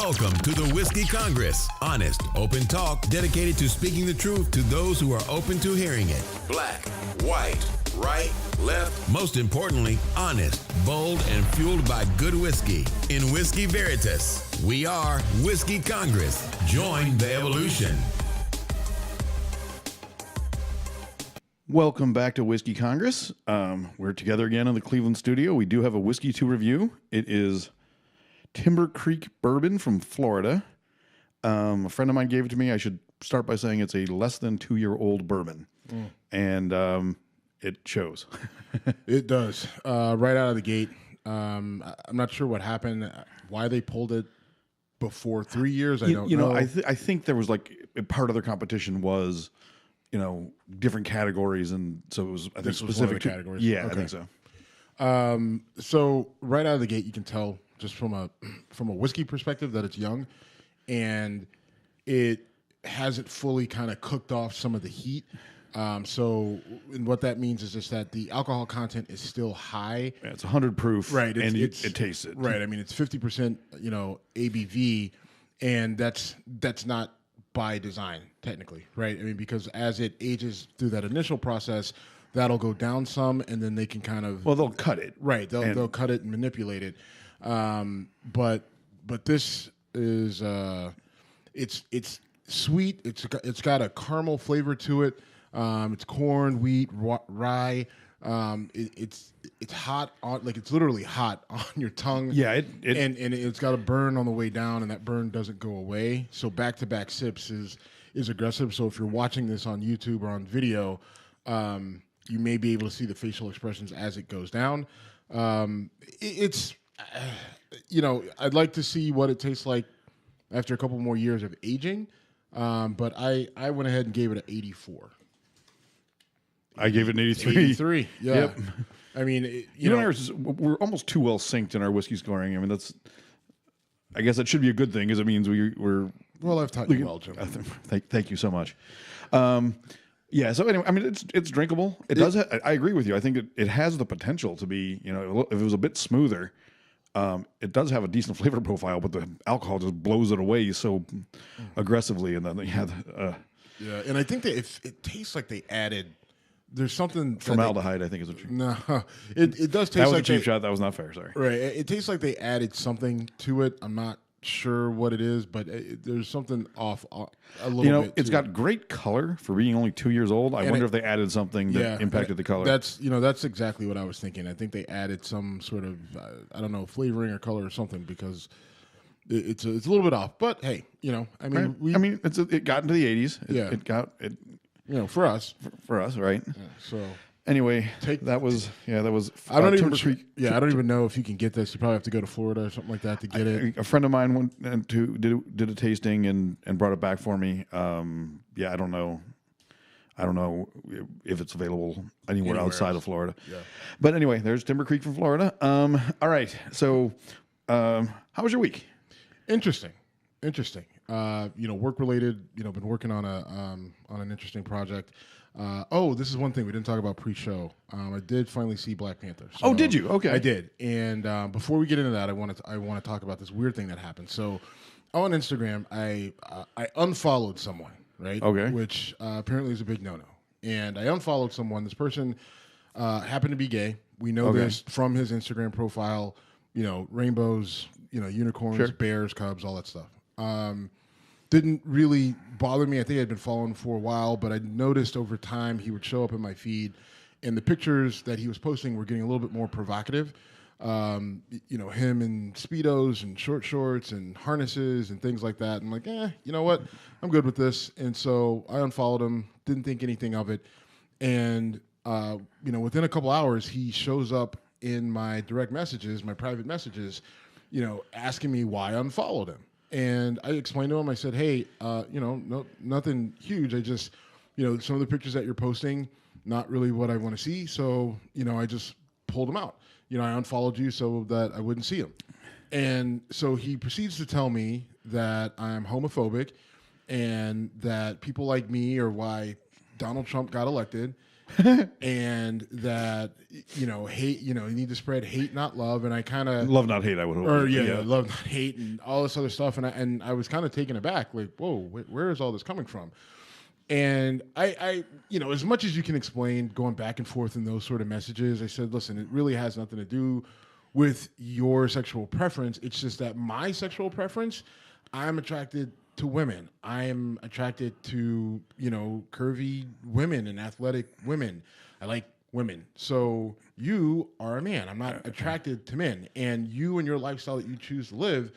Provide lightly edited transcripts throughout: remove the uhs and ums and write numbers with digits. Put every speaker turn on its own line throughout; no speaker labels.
Welcome to the Whiskey Congress. Honest, open talk dedicated to speaking the truth to those who are open to hearing it. Black, white, right, left. Most importantly, honest, bold, and fueled by good whiskey. In Whiskey Veritas, we are Whiskey Congress. Join the evolution.
Welcome back to Whiskey Congress. We're together again in the Cleveland studio. We do have a whiskey to review. It is Timber Creek Bourbon from Florida. A friend of mine gave it to me. I should start by saying it's a less than 2-year-old bourbon. And it shows.
It does. Right out of the gate. I'm not sure what happened, why they pulled it before 3 years. I don't know.
I think there was like part of their competition was, different categories. And so it was, I think, specific to categories. Yeah, okay. I think so.
So right out of the gate, you can tell just from a whiskey perspective that it's young, and it hasn't fully kind of cooked off some of the heat. And what that means is just that the alcohol content is still high.
Yeah, it's 100 proof,
right?
It tastes it,
right? I mean, it's 50%, ABV, and that's not by design technically, right? I mean, because as it ages through that initial process, that'll go down some, and then they can kind of
they'll cut it,
right? They'll cut it and manipulate it. But this is it's sweet. It's got a caramel flavor to it. It's corn, wheat, rye. It's hot on, like it's literally hot on your tongue.
Yeah,
and it's got a burn on the way down, and that burn doesn't go away. So back-to-back sips is aggressive. So if you're watching this on YouTube or on video, you may be able to see the facial expressions as it goes down. I'd like to see what it tastes like after a couple more years of aging, but I went ahead and gave it an 84.
I gave it an 83.
83, yeah.
Yep.
I mean,
we're almost too well synced in our whiskey scoring. I mean, I guess that should be a good thing because it means we're.
Well, I've taught you well, Jim.
Thank you so much. Yeah. So anyway, I mean, it's drinkable. It does. I agree with you. I think it has the potential to be. If it was a bit smoother, it does have a decent flavor profile, but the alcohol just blows it away so aggressively, and then
yeah. And I think that if it tastes like they added. There's something
formaldehyde. I think is what you.
No, it does taste.
That was
like
a cheap shot. That was not fair. Sorry.
Right. It tastes like they added something to it. I'm not sure what it is, but there's something off a little bit.
It's got great color for being only 2 years old. I wonder if they added something that impacted the color.
That's exactly what I was thinking. I think they added some sort of flavoring or color or something because it's a little bit off. But hey,
it got into the 80s. It got it.
For us.
For us, right? Yeah,
so
anyway, that was.
I don't even know if you can get this. You probably have to go to Florida or something like that to get it.
A friend of mine went to did a tasting and brought it back for me. I don't know. I don't know if it's available anywhere outside of Florida. Yeah. But anyway, there's Timber Creek from Florida. All right. So, how was your week?
Interesting. Work related. Been working on an interesting project. This is one thing we didn't talk about pre-show. I did finally see Black Panther. So
did you? Okay,
I did. And before we get into that, I want to talk about this weird thing that happened. So on Instagram, I unfollowed someone, right?
Okay,
which apparently is a big no-no. And I unfollowed someone. This person happened to be gay. We know this from his Instagram profile. Rainbows, unicorns, bears, cubs, all that stuff. Didn't really bother me. I think I'd been following for a while, but I noticed over time he would show up in my feed, and the pictures that he was posting were getting a little bit more provocative. Him in Speedos and short shorts and harnesses and things like that. I'm like, you know what? I'm good with this. And so I unfollowed him, didn't think anything of it. And, within a couple hours, he shows up in my direct messages, my private messages, asking me why I unfollowed him. And I explained to him, I said, hey, no, nothing huge. I just, some of the pictures that you're posting, not really what I want to see. So, I just pulled them out. I unfollowed you so that I wouldn't see them. And so he proceeds to tell me that I'm homophobic and that people like me are why Donald Trump got elected and that hate. You need to spread hate, not love. And I kind of
love, not hate. I would hope.
or love, not hate, and all this other stuff. And I was kind of taken aback, like, whoa, where is all this coming from? And I, as much as you can explain going back and forth in those sort of messages, I said, listen, it really has nothing to do with your sexual preference. It's just that my sexual preference, I'm attracted to women. I'm attracted to, curvy women and athletic women. I like women. So you are a man. I'm not attracted to men. And you and your lifestyle that you choose to live,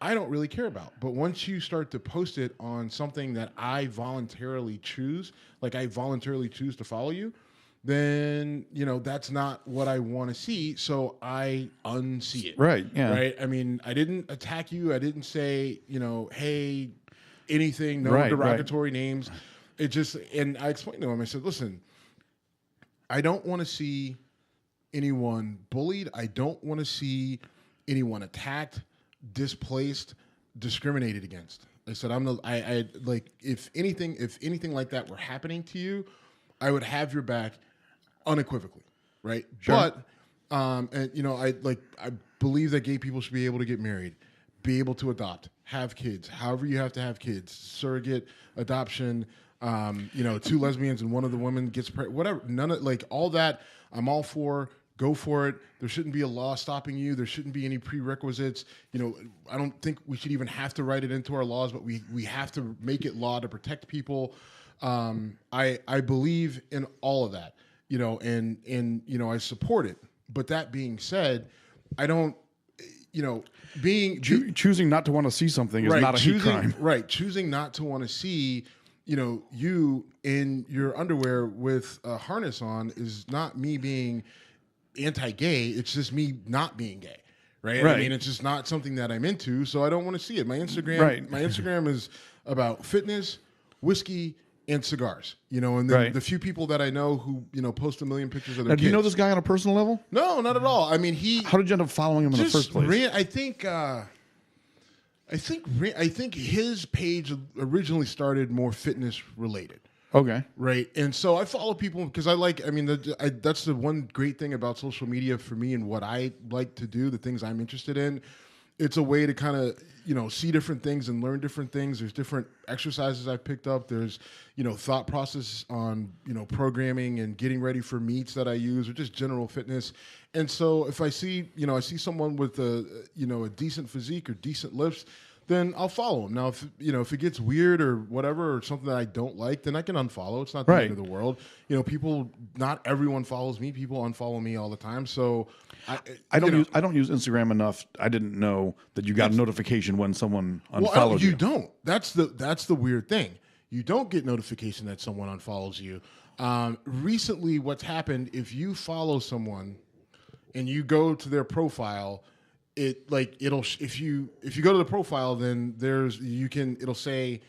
I don't really care about. But once you start to post it on something that I voluntarily choose, like I voluntarily choose to follow you, then, that's not what I want to see. So I unsee it.
Right. Yeah.
Right. I mean, I didn't attack you. I didn't say, hey, anything, no derogatory names. It just, and I explained to him, I said, listen, I don't want to see anyone bullied. I don't want to see anyone attacked, displaced, discriminated against. I said, I like, if anything like that were happening to you, I would have your back unequivocally. Right.
Sure.
But, I believe that gay people should be able to get married, be able to adopt, have kids, however you have to have kids, surrogate, adoption, two lesbians and one of the women gets pregnant, whatever, none of all that. I'm all for. Go for it. There shouldn't be a law stopping you. There shouldn't be any prerequisites. I don't think we should even have to write it into our laws, but we have to make it law to protect people. I believe in all of that, and I support it. But that being said, I don't,
choosing not to want to see something is not a hate crime.
Right. Choosing not to want to see, you in your underwear with a harness on is not me being anti-gay. It's just me not being gay. Right. I mean, it's just not something that I'm into. So I don't want to see it. My Instagram is about fitness, whiskey, and cigars, and then the few people that I know who, post a million pictures of their kids.
Do you know this guy on a personal level?
No, not at all. I mean,
how did you end up following him in the first place?
I think his page originally started more fitness related.
Okay.
Right. And so I follow people because that's the one great thing about social media for me and what I like to do, the things I'm interested in. It's a way to kind of, see different things and learn different things. There's different exercises I've picked up. There's, thought process on, programming and getting ready for meets that I use or just general fitness. And so if I see someone with a decent physique or decent lips, then I'll follow them. Now, if it gets weird or whatever or something that I don't like, then I can unfollow. It's not the end of the world. Not everyone follows me. People unfollow me all the time. So I don't
use Instagram enough. I didn't know that you got a notification when someone unfollowed you.
You don't. That's the weird thing. You don't get notification that someone unfollows you. Recently, what's happened, if you follow someone and you go to their profile, if you go to the profile, then it'll say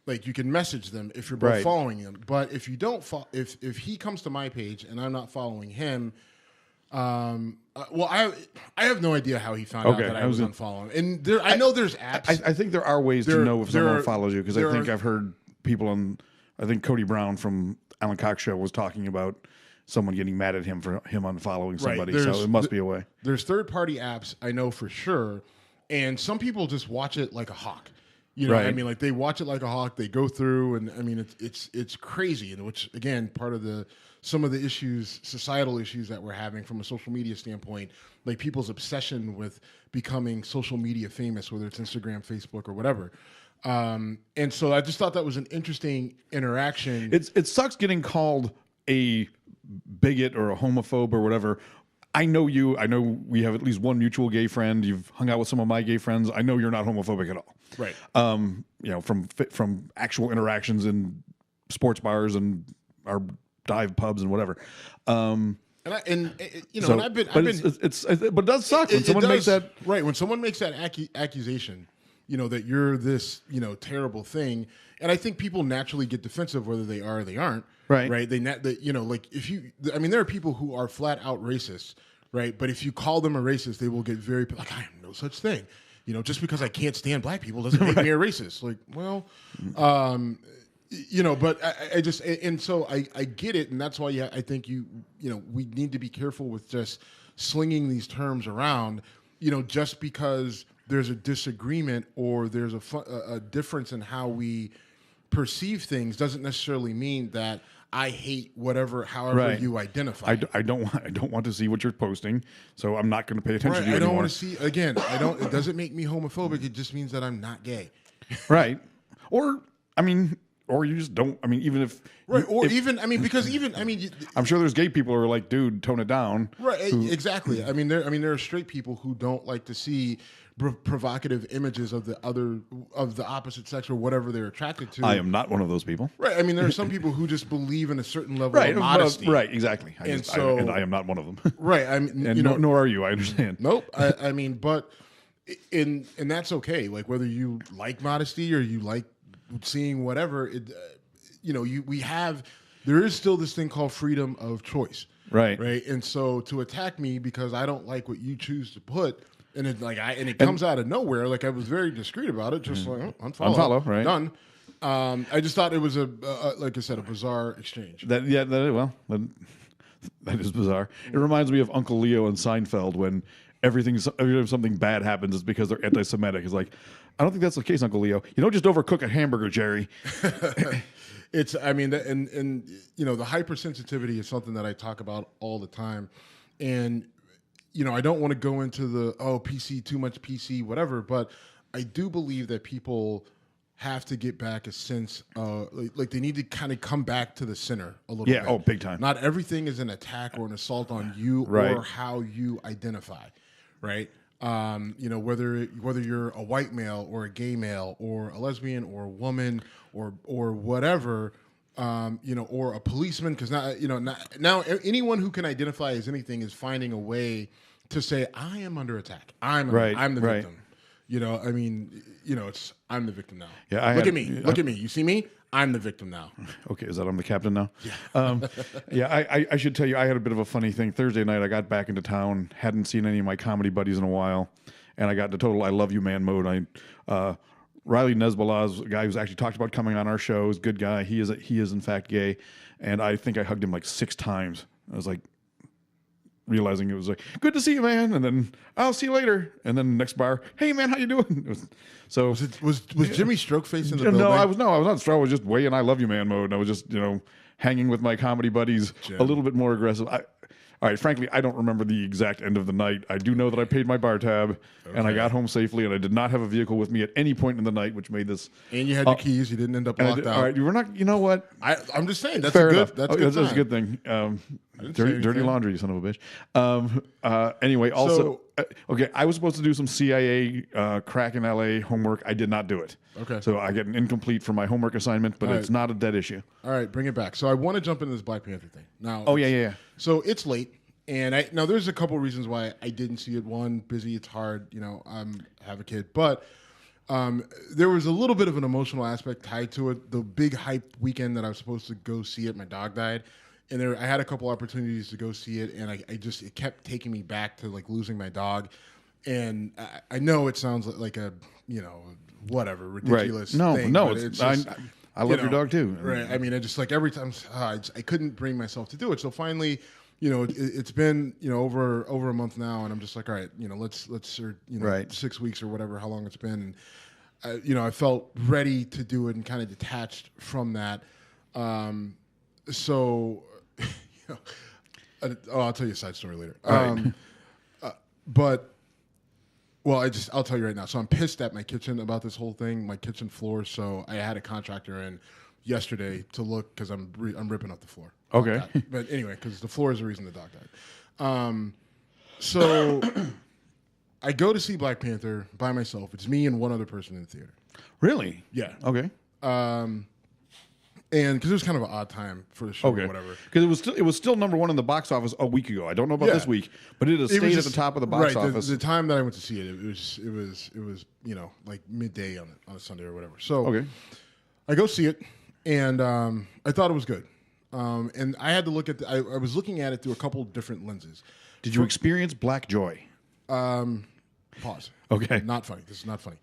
you can message them if you're both following them. But if you don't if he comes to my page and I'm not following him, I have no idea how he found out that I was unfollowing. And I know there's apps.
I think there are ways to know if someone follows you because I think I've heard people on. I think Cody Brown from Alan Cox Show was talking about someone getting mad at him for him unfollowing somebody. So it must be a way. There's
third-party apps, I know for sure, and some people just watch it like a hawk. What I mean? They watch it like a hawk. They go through, and I mean, it's crazy. And which again, part of some of the issues, societal issues that we're having from a social media standpoint, like people's obsession with becoming social media famous, whether it's Instagram, Facebook, or whatever. And so I just thought that was an interesting interaction.
It sucks getting called a bigot or a homophobe or whatever. I know you. I know we have at least one mutual gay friend. You've hung out with some of my gay friends. I know you're not homophobic at all.
Right.
From actual interactions in sports bars and our dive pubs and whatever.
But
it does suck when someone makes that.
Right. When someone makes that accusation, that you're this, terrible thing. And I think people naturally get defensive whether they are or they aren't.
Right.
Right. There are people who are flat out racist. Right. But if you call them a racist, they will get very I am no such thing. Just because I can't stand black people doesn't make me a racist. But I just, and so I get it, and that's why I think we need to be careful with just slinging these terms around, just because there's a disagreement or there's a difference in how we perceive things doesn't necessarily mean that I hate however you identify.
I don't want to see what you're posting, so I'm not going to pay attention to you
I don't
anymore.
want to see again. It doesn't make me homophobic. It just means that I'm not gay.
Right. Or you just don't. Even if I'm sure there's gay people who are like, dude, tone it down.
Right. Exactly. There are straight people who don't like to see provocative images of the opposite sex or whatever they're attracted to.
I am not one of those people.
Right. There are some people who just believe in a certain level of modesty.
Right. Exactly. I am not one of them.
Right.
Nor are you. I understand.
Nope. But and that's okay. Like whether you like modesty or you like seeing whatever, there is still this thing called freedom of choice.
Right.
Right. And so to attack me because I don't like what you choose to put, and it comes out of nowhere. Like I was very discreet about it, just like unfollow,
right?
Done. I just thought it was like I said, a bizarre exchange.
That is bizarre. It reminds me of Uncle Leo and Seinfeld when every time something bad happens, it's because they're anti-Semitic. It's like, I don't think that's the case, Uncle Leo. You don't just overcook a hamburger, Jerry.
The hypersensitivity is something that I talk about all the time, and I don't want to go into the PC, too much PC, whatever, but I do believe that people have to get back a sense of like they need to kind of come back to the center a little bit.
Yeah, big time.
Not everything is an attack or an assault on you or how you identify, right? Whether you're a white male or a gay male or a lesbian or a woman or whatever, or a policeman, because now anyone who can identify as anything is finding a way to say I am under attack. I'm the victim. I'm the victim now.
Yeah,
look at me. Look at me. You see me? I'm the victim now.
Okay, is that I'm the captain now? Yeah. I should tell you, I had a bit of a funny thing. Thursday night, I got back into town, hadn't seen any of my comedy buddies in a while, and I got into total I love you man mode. Riley Nesbalaz, a guy who's actually talked about coming on our show, is a good guy. He is in fact gay, and I think I hugged him like 6 times. I was like, realizing it was like, good to see you, man, and then I'll see you later, and then the next bar, hey man, how you doing?
Was Jimmy Strokeface in the building?
No, I was not. I was just way in I love you man mode. And I was just hanging with my comedy buddies, a little bit more aggressive. All right, frankly, I don't remember the exact end of the night. I do know that I paid my bar tab, and I got home safely, and I did not have a vehicle with me at any point in the night, which made this.
And you had your keys. You didn't end up locked out.
All right, you were not. You know what?
I'm just saying that's
fair
a good.
enough.
That's
a good thing. Dirty laundry, you son of a bitch. Anyway, also, okay, I was supposed to do some CIA crack in LA homework. I did not do it.
Okay.
So I get an incomplete for my homework assignment, but it's not a dead issue.
All right, bring it back. So I want to jump into this Black Panther thing now.
Oh yeah.
So it's late. And now there's a couple reasons why I didn't see it. One, busy, it's hard. I have a kid. But there was a little bit of an emotional aspect tied to it. The big hype weekend that I was supposed to go see it, my dog died. And I had a couple opportunities to go see it. And it kept taking me back to like losing my dog. And I know it sounds like a, whatever, ridiculous thing. No,
it's just, I love your dog too.
Right. I just like every time I couldn't bring myself to do it. So finally, it's been over a month now, and I'm just like, all right, let's 6 weeks or whatever, how long it's been. And, I felt ready to do it and kind of detached from that. So, I'll tell you a side story later. I'll tell you right now. So I'm pissed at my kitchen about this whole thing, my kitchen floor. So I had a contractor in yesterday to look because I'm ripping up the floor.
Okay.
But anyway, because the floor is the reason the dog died. So I go to see Black Panther by myself. It's me and one other person in the theater.
Really?
Yeah.
Okay.
And because it was kind of an odd time for the show or whatever.
Because it was still number 1 in the box office a week ago. I don't know about this week, but it has stayed at the top of the box office.
The time that I went to see it, it was like midday on a Sunday or whatever. So I go see it, and I thought it was good. And I had to look at I was looking at it through a couple different lenses.
Did you experience black joy?
Pause.
Okay.
Not funny. This is not funny.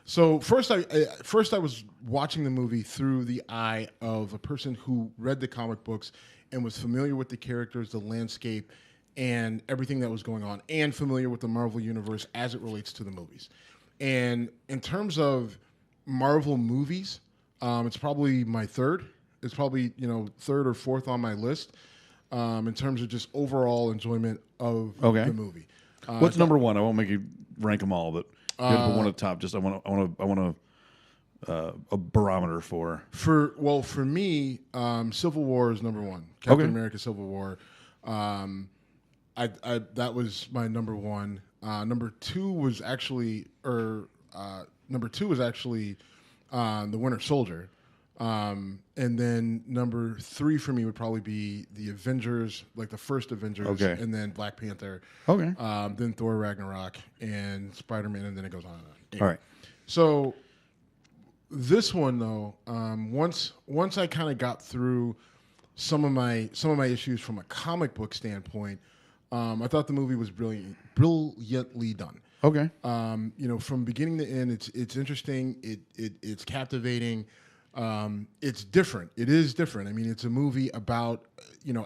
So first I was watching the movie through the eye of a person who read the comic books and was familiar with the characters, the landscape, and everything that was going on, and familiar with the Marvel Universe as it relates to the movies. And in terms of Marvel movies, it's probably my third. It's probably third or fourth on my list in terms of just overall enjoyment of the movie.
What's number one? I won't make you rank them all, but you have to put one at the top. Just I want a barometer for
me, Civil War is number one. Captain America: Civil War. That was my number one. Number two was actually The Winter Soldier. And then number three for me would probably be the Avengers, like the first Avengers, and then Black Panther.
Okay.
Then Thor Ragnarok and Spider-Man, and then it goes on and on. Anyway.
All right.
So this one though, once I kind of got through some of my issues from a comic book standpoint, I thought the movie was brilliantly done.
Okay.
From beginning to end, it's interesting. It's captivating. It's different. It is different. I mean, it's a movie about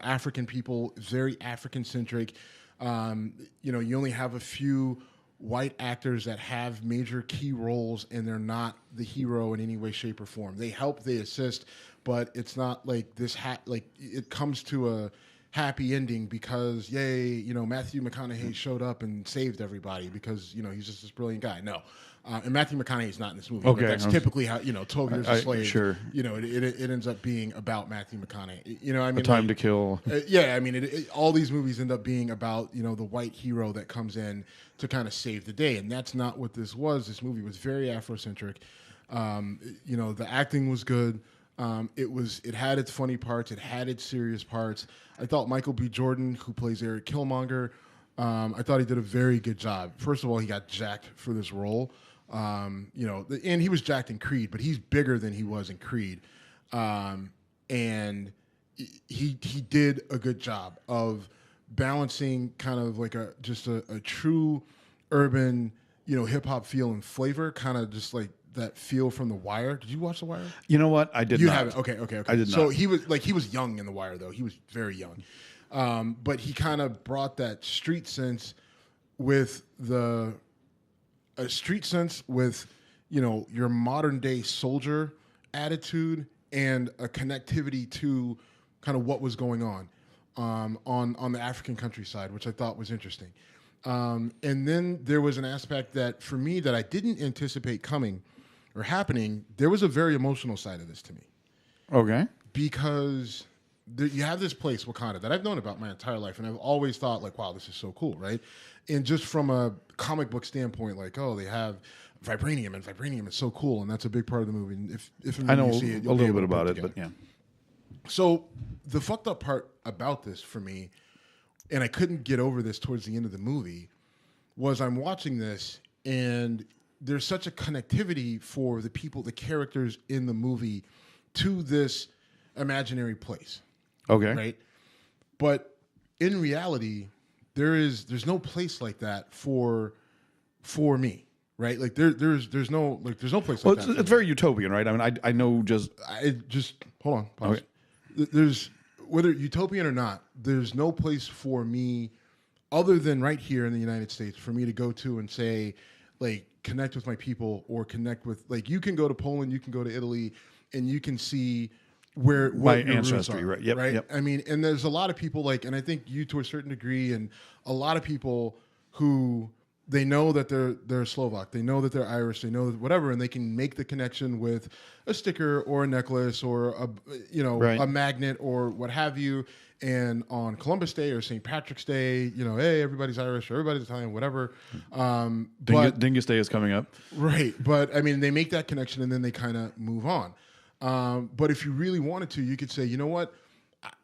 African people, very African centric. You only have a few white actors that have major key roles, and they're not the hero in any way, shape, or form. They help, they assist, but it's not like this. It comes to a happy ending because Matthew McConaughey showed up and saved everybody because he's just this brilliant guy. No. And Matthew McConaughey is not in this movie.
Okay,
but that's typically how 12 Years a Slave.
Sure.
It ends up being about Matthew McConaughey.
A Time to Kill.
All ththese movies end up being about the white hero that comes in to kind of save the day, and that's not what this was. This movie was very Afrocentric. The acting was good. It had its funny parts. It had its serious parts. I thought Michael B. Jordan, who plays Eric Killmonger, I thought he did a very good job. First of all, he got jacked for this role. And he was jacked in Creed, but he's bigger than he was in Creed. And he did a good job of balancing kind of like a true urban, hip hop feel and flavor, kind of just like that feel from The Wire. Did you watch The Wire?
You know what? I did not.
You haven't? Okay.
I did not.
So he was young in The Wire, though. He was very young. But he kind of brought that street sense with your modern day soldier attitude and a connectivity to kind of what was going on the African countryside, which I thought was interesting. And then there was an aspect that for me that I didn't anticipate coming or happening. There was a very emotional side of this to me.
Okay.
Because you have this place, Wakanda, that I've known about my entire life, and I've always thought, like, wow, this is so cool, right? And just from a comic book standpoint, like, oh, they have vibranium, and vibranium is so cool, and that's a big part of the movie. And if
I know
you see it,
a little bit about it, but yeah.
So the fucked up part about this for me, and I couldn't get over this towards the end of the movie, was I'm watching this, and there's such a connectivity for the people, the characters in the movie to this imaginary place.
Okay.
Right? But in reality, there's no place like that for me. Right? Like there's no place like that.
It's very utopian, right? I mean, I know just
hold on, pause. Okay. There's, whether utopian or not, there's no place for me other than right here in the United States for me to go to and say, like, connect with my people, or connect with, like, you can go to Poland, you can go to Italy, and you can see what
my
your roots
ancestry,
are,
right? Yep,
right.
Yep.
I mean, and there's a lot of people, like, and I think you to a certain degree, and a lot of people who they know that they're Slovak, they know that they're Irish, they know that whatever, and they can make the connection with a sticker or a necklace or a magnet or what have you. And on Columbus Day or St. Patrick's Day, hey, everybody's Irish or everybody's Italian, whatever.
Dingus Day is coming up.
Right. But I mean, they make that connection and then they kind of move on. But if you really wanted to, you could say, you know what?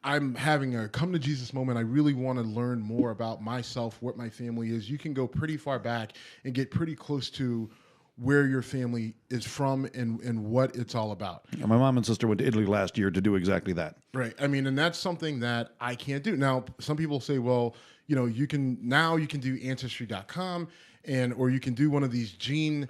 I'm having a come to Jesus moment. I really want to learn more about myself, what my family is. You can go pretty far back and get pretty close to where your family is from and what it's all about.
Yeah, my mom and sister went to Italy last year to do exactly that.
Right. I mean, and that's something that I can't do. Now, some people say, well, you can do ancestry.com or you can do one of these gene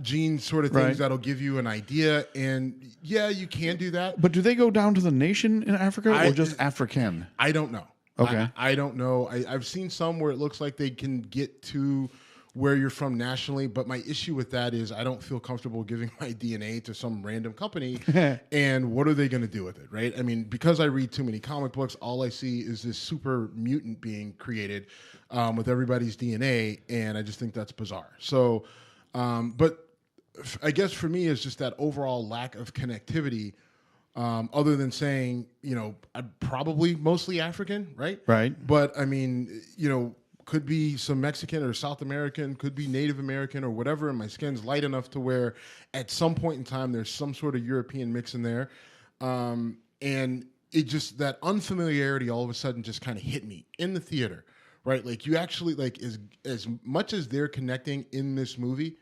gene sort of things that'll give you an idea. And yeah, you can do that.
But do they go down to the nation in Africa or just African?
I don't know.
Okay.
I don't know. I've seen some where it looks like they can get to where you're from nationally, but my issue with that is I don't feel comfortable giving my DNA to some random company. And what are they going to do with it, right? I mean, because I read too many comic books, all I see is this super mutant being created with everybody's DNA, and I just think that's bizarre. So, but I guess for me, it's just that overall lack of connectivity. Other than saying, I'm probably mostly African, right?
Right.
But I mean, could be some Mexican or South American, could be Native American or whatever, and my skin's light enough to where at some point in time there's some sort of European mix in there. And it just, that unfamiliarity all of a sudden just kind of hit me in the theater, right? Like you actually, like as much as they're connecting in this movie,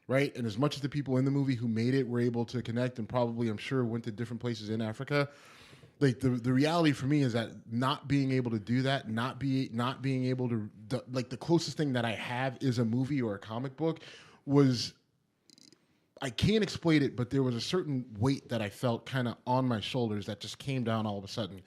right? And as much as the people in the movie who made it were able to connect and probably, I'm sure, went to different places in Africa, like the reality for me is that not being able to do that, not being able to, like the closest thing that I have is a movie or a comic book was, I can't explain it, but there was a certain weight that I felt kind of on my shoulders that just came down all of a sudden.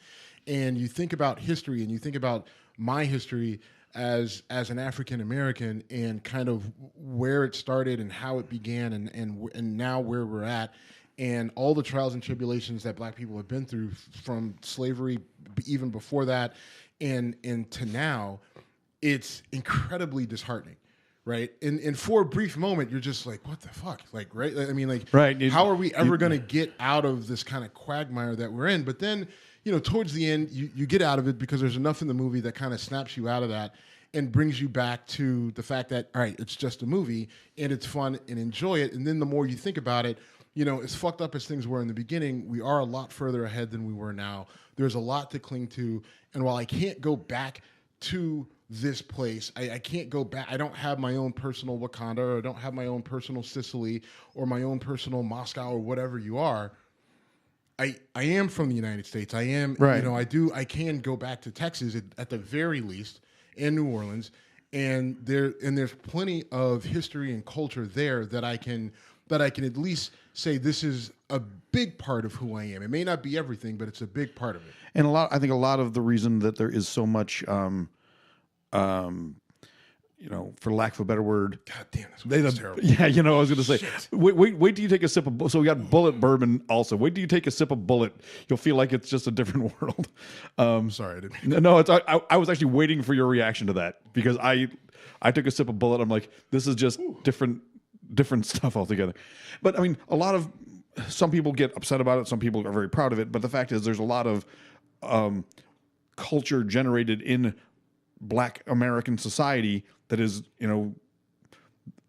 And you think about history and you think about my history as an African American and kind of where it started and how it began and now where we're at. And all the trials and tribulations that Black people have been through from slavery, even before that, and to now, it's incredibly disheartening, right? And for a brief moment, you're just like, what the fuck? Like, right? I mean, like, how are we ever going to get out of this kind of quagmire that we're in? But then, towards the end, you get out of it because there's enough in the movie that kind of snaps you out of that and brings you back to the fact that, all right, it's just a movie and it's fun and enjoy it. And then the more you think about it, as fucked up as things were in the beginning, we are a lot further ahead than we were now. There's a lot to cling to. And while I can't go back to this place, I can't go back. I don't have my own personal Wakanda, or I don't have my own personal Sicily or my own personal Moscow or whatever you are. I am from the United States. I am,
right.
I can go back to Texas at the very least, and New Orleans. And there's plenty of history and culture there that I can at least say this is a big part of who I am. It may not be everything, but it's a big part of it.
And I think a lot of the reason that there is so much, for lack of a better word.
God damn, that's terrible.
Yeah, I was going to say, wait till you take a sip of, so we got Bullet bourbon also. Wait till you take a sip of Bullet. You'll feel like it's just a different world.
Sorry, I didn't.
No, I was actually waiting for your reaction to that because I took a sip of Bullet. I'm like, this is just different stuff altogether. But I mean, some people get upset about it. Some people are very proud of it. But the fact is there's a lot of culture generated in Black American society that is,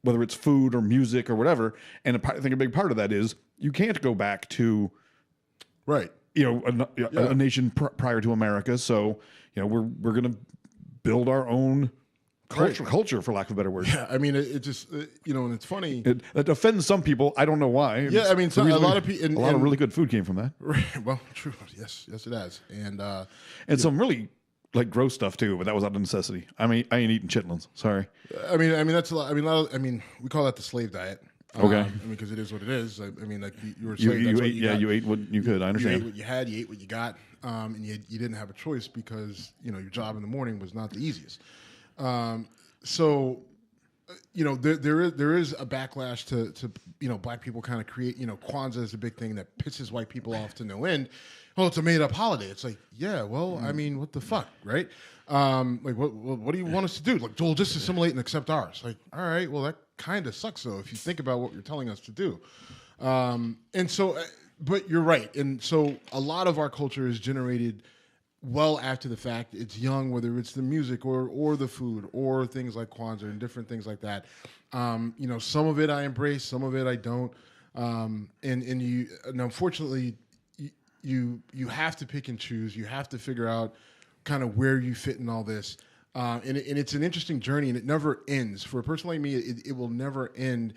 whether it's food or music or whatever. And I think a big part of that is you can't go back to,
right,
a nation prior to America. So, we're going to build our own culture, for lack of a better word.
Yeah, I mean, it just, and it's funny.
It offends some people. I don't know why.
Yeah, I mean, a lot of people.
A lot of really good food came from that.
Right, well, true. Yes, it has.
And some really gross stuff too, but that was out of necessity. I mean, I ain't eating chitlins. Sorry.
I mean that's a lot. I mean, we call that the slave diet.
Okay.
Because it is what it is. I mean, like you were a
slave.
You ate,
you ate what you could. I understand.
You ate what you had. You ate what you got. And you didn't have a choice because your job in the morning was not the easiest. So, there is a backlash to Black people kind of create, Kwanzaa is a big thing that pisses white people off to no end. Oh, it's a made up holiday. It's like, yeah, well, I mean, what the fuck, right? What do you want us to do? Like, we'll just assimilate and accept ours. Like, all right, well, that kind of sucks though if you think about what you're telling us to do. And so, but you're right. And so a lot of our culture is generated well after the fact. It's young, whether it's the music or the food or things like Kwanzaa and different things like that. Some of it I embrace, some of it I don't. And unfortunately, you have to pick and choose. You have to figure out kind of where you fit in all this. And it's an interesting journey, and it never ends. For a person like me, it will never end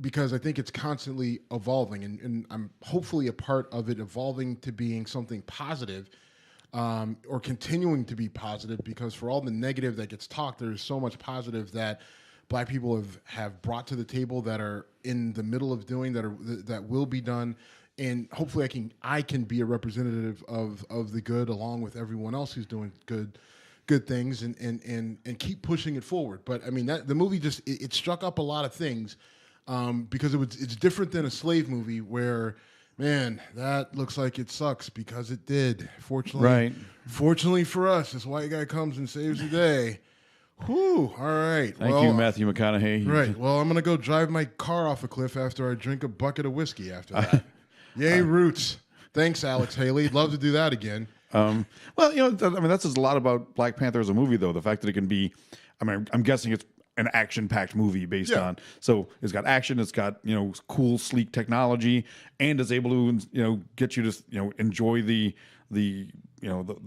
because I think it's constantly evolving, and I'm hopefully a part of it evolving to being something positive. Or continuing to be positive, because for all the negative that gets talked, there's so much positive that Black people have brought to the table, that are in the middle of doing, that will be done. And hopefully I can be a representative of the good, along with everyone else who's doing good things, and keep pushing it forward. But I mean, the movie just it struck up a lot of things, because it's different than a slave movie where, man, that looks like it sucks because it did. Fortunately for us, this white guy comes and saves the day. Whew, all right.
Thank you, Matthew McConaughey.
Right. Well, I'm going to go drive my car off a cliff after I drink a bucket of whiskey after that. Yay, Roots. Thanks, Alex Haley. Love to do that again.
Well, that says a lot about Black Panther as a movie, though. The fact that it can be, I'm guessing it's an action-packed movie based on. So it's got action, it's got cool, sleek technology, and it's able to get you to enjoy the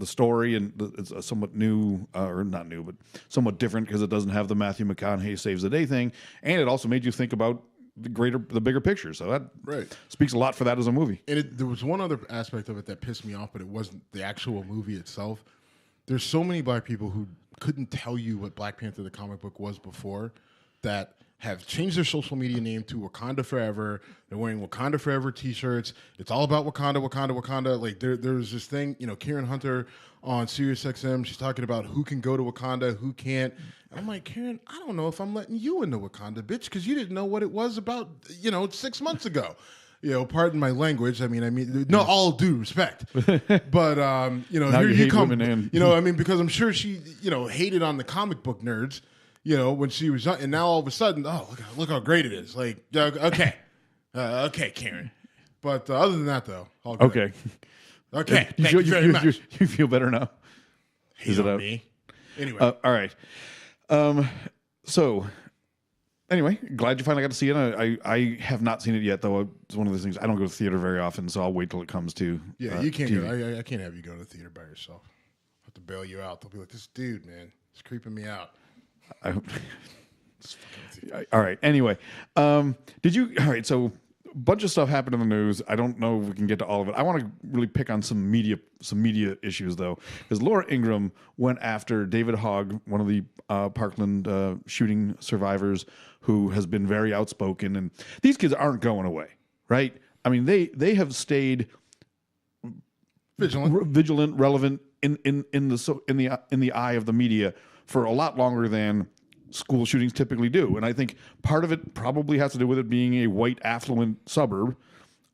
story, and it's a somewhat new, or not new, but somewhat different, because it doesn't have the Matthew McConaughey saves the day thing, and it also made you think about the bigger picture. So that speaks a lot for that as a movie.
And there was one other aspect of it that pissed me off, but it wasn't the actual movie itself. There's so many Black people who couldn't tell you what Black Panther the comic book was before, that have changed their social media name to Wakanda Forever. They're wearing Wakanda Forever T-shirts. It's all about Wakanda, Wakanda, Wakanda. Like there's this thing, Karen Hunter on SiriusXM, she's talking about who can go to Wakanda, who can't. And I'm like, Karen, I don't know if I'm letting you into Wakanda, bitch, because you didn't know what it was about, 6 months ago. Pardon my language. I mean, no, all due respect. But now
here you come.
Because I'm sure she, hated on the comic book nerds, when she was young, and now all of a sudden, oh, look how great it is. Like, okay, Karen. But other than that, though, all good. Okay. Thank you very much.
You feel better now?
Is it me? Anyway,
all right. So. Anyway, glad you finally got to see it. I have not seen it yet, though. It's one of those things. I don't go to theater very often, so I'll wait till it comes to.
Yeah, you can't
TV.
go. I can't have you go to the theater by yourself. I'll have to bail you out. They'll be like, this dude, man, he's creeping me out.
All right. Anyway, all right. So a bunch of stuff happened in the news. I don't know if we can get to all of it. I want to really pick on some media issues, though, because Laura Ingraham went after David Hogg, one of the Parkland shooting survivors, who has been very outspoken. And these kids aren't going away, right? I mean, they have stayed vigilant, relevant in the eye of the media for a lot longer than school shootings typically do. And I think part of it probably has to do with it being a white, affluent suburb.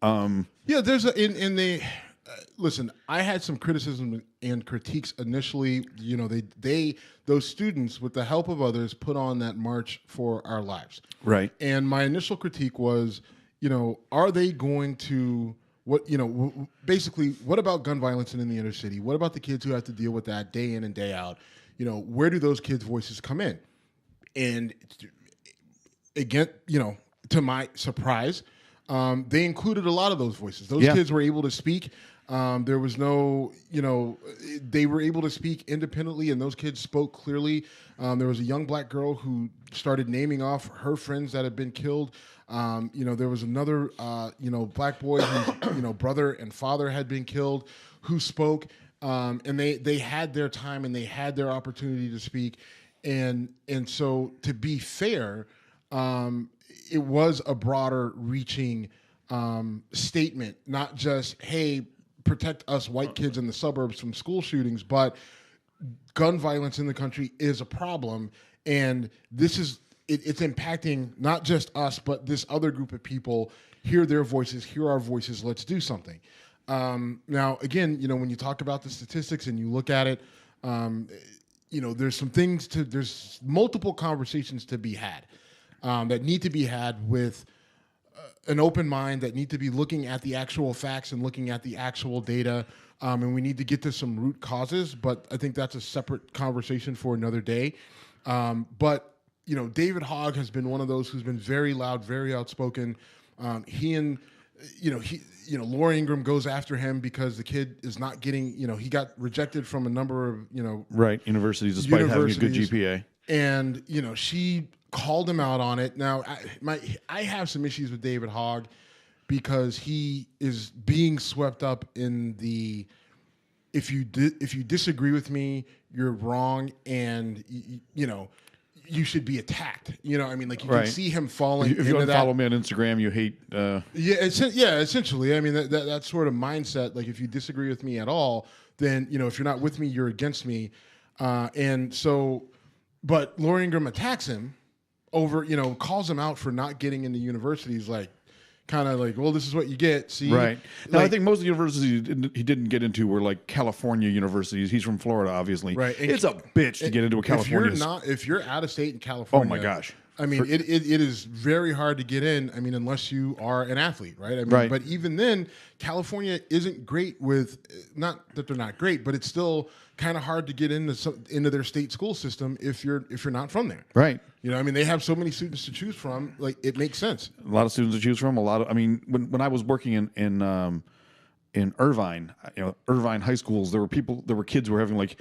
There's listen, I had some criticism and critiques initially. Those students, with the help of others, put on that March for Our Lives.
Right.
And my initial critique was, are they going to, basically, what about gun violence in the inner city? What about the kids who have to deal with that day in and day out? Where do those kids' voices come in? And again, to my surprise, they included a lot of those voices. Those kids were able to speak. There was no, they were able to speak independently, and those kids spoke clearly. There was a young Black girl who started naming off her friends that had been killed. There was another, Black boy whose, brother and father had been killed, who spoke. And they had their time and they had their opportunity to speak. And so, to be fair, it was a broader reaching statement, not just, hey, protect us white kids in the suburbs from school shootings, but gun violence in the country is a problem. And this is, it's impacting not just us, but this other group of people. Hear their voices, hear our voices, let's do something. Now, again, when you talk about the statistics and you look at it, there's some things there's multiple conversations to be had that need to be had with an open mind, that need to be looking at the actual facts and looking at the actual data. And we need to get to some root causes, but I think that's a separate conversation for another day. But David Hogg has been one of those who's been very loud, very outspoken. Laura Ingraham goes after him because the kid is not getting, he got rejected from a number of,
universities despite having a good GPA.
And, she called him out on it. Now, I have some issues with David Hogg because he is being swept up in the, if you disagree with me, you're wrong. And, you should be attacked. You know, I mean, like you
Right.
can see him falling.
If you
into
unfollow me on Instagram, you hate.
Essentially. I mean, that sort of mindset. Like, if you disagree with me at all, then if you're not with me, you're against me. And so, but Laura Ingraham attacks him over, calls him out for not getting into universities, like. Kind of like, well, this is what you get. See,
Right now,
like,
I think most of the universities he didn't get into were like California universities. He's from Florida, obviously.
Right, and
it's a bitch to get into a California.
If you're out of state in California,
oh my gosh.
I mean, it is very hard to get in. I mean, unless you are an athlete, right? I mean,
Right.
But even then, California isn't great with. Not that they're not great, but it's still kind of hard to get into their state school system if you're not from there.
Right.
I mean, they have so many students to choose from. Like, it makes sense.
A lot of students to choose from. I mean, when I was working in Irvine, Irvine high schools, there were kids who were having like,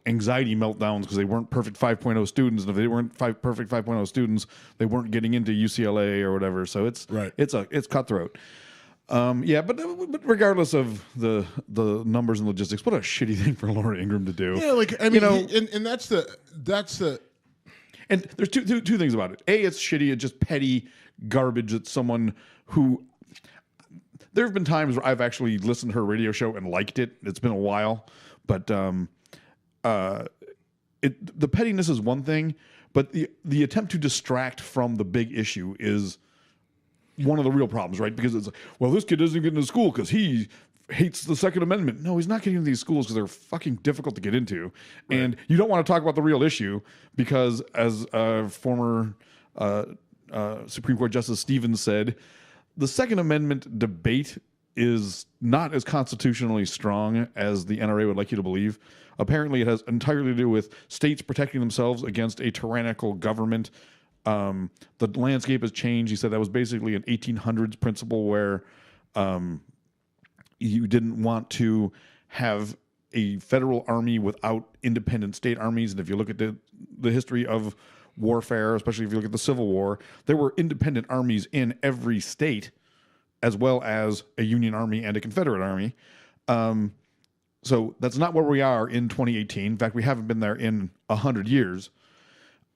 anxiety meltdowns because they weren't perfect 5.0 students, and if they weren't perfect 5.0 students, they weren't getting into UCLA or whatever. So it's cutthroat. But regardless of the numbers and logistics, what a shitty thing for Laura Ingraham to do.
Yeah, like I mean, and that's the.
And there's two things about it. A, it's shitty. It's just petty garbage that someone who. There have been times where I've actually listened to her radio show and liked it. It's been a while, but the pettiness is one thing, but the attempt to distract from the big issue is one of the real problems, right? Because it's like, well, this kid doesn't get into school because he hates the Second Amendment. No, he's not getting into these schools because they're fucking difficult to get into. Right. And you don't want to talk about the real issue because, as former Supreme Court Justice Stevens said, the Second Amendment debate is not as constitutionally strong as the NRA would like you to believe. Apparently, it has entirely to do with states protecting themselves against a tyrannical government. The landscape has changed. He said that was basically an 1800s principle where you didn't want to have a federal army without independent state armies. And if you look at the history of warfare, especially if you look at the Civil War, there were independent armies in every state, as well as a Union army and a Confederate army. So that's not where we are in 2018. In fact, we haven't been there in 100 years.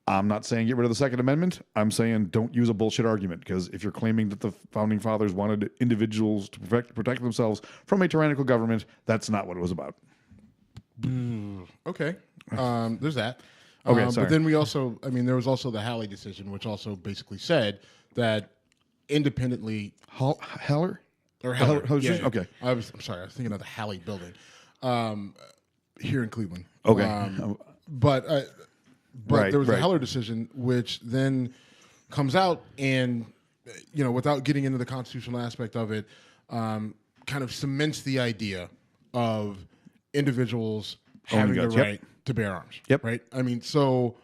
I'm not saying get rid of the Second Amendment. I'm saying don't use a bullshit argument, because if you're claiming that the Founding Fathers wanted individuals to protect themselves from a tyrannical government, that's not what it was about.
Okay. There's that.
Okay, sorry.
But then there was also the Halley decision, which also basically said that independently...
Heller?
Or Heller.
Yeah. Okay.
I'm sorry. I was thinking of the Halley building here in Cleveland.
Okay.
But there was a Heller decision, which then comes out and, without getting into the constitutional aspect of it, kind of cements the idea of individuals having the right to bear arms.
Yep.
Right. I mean, so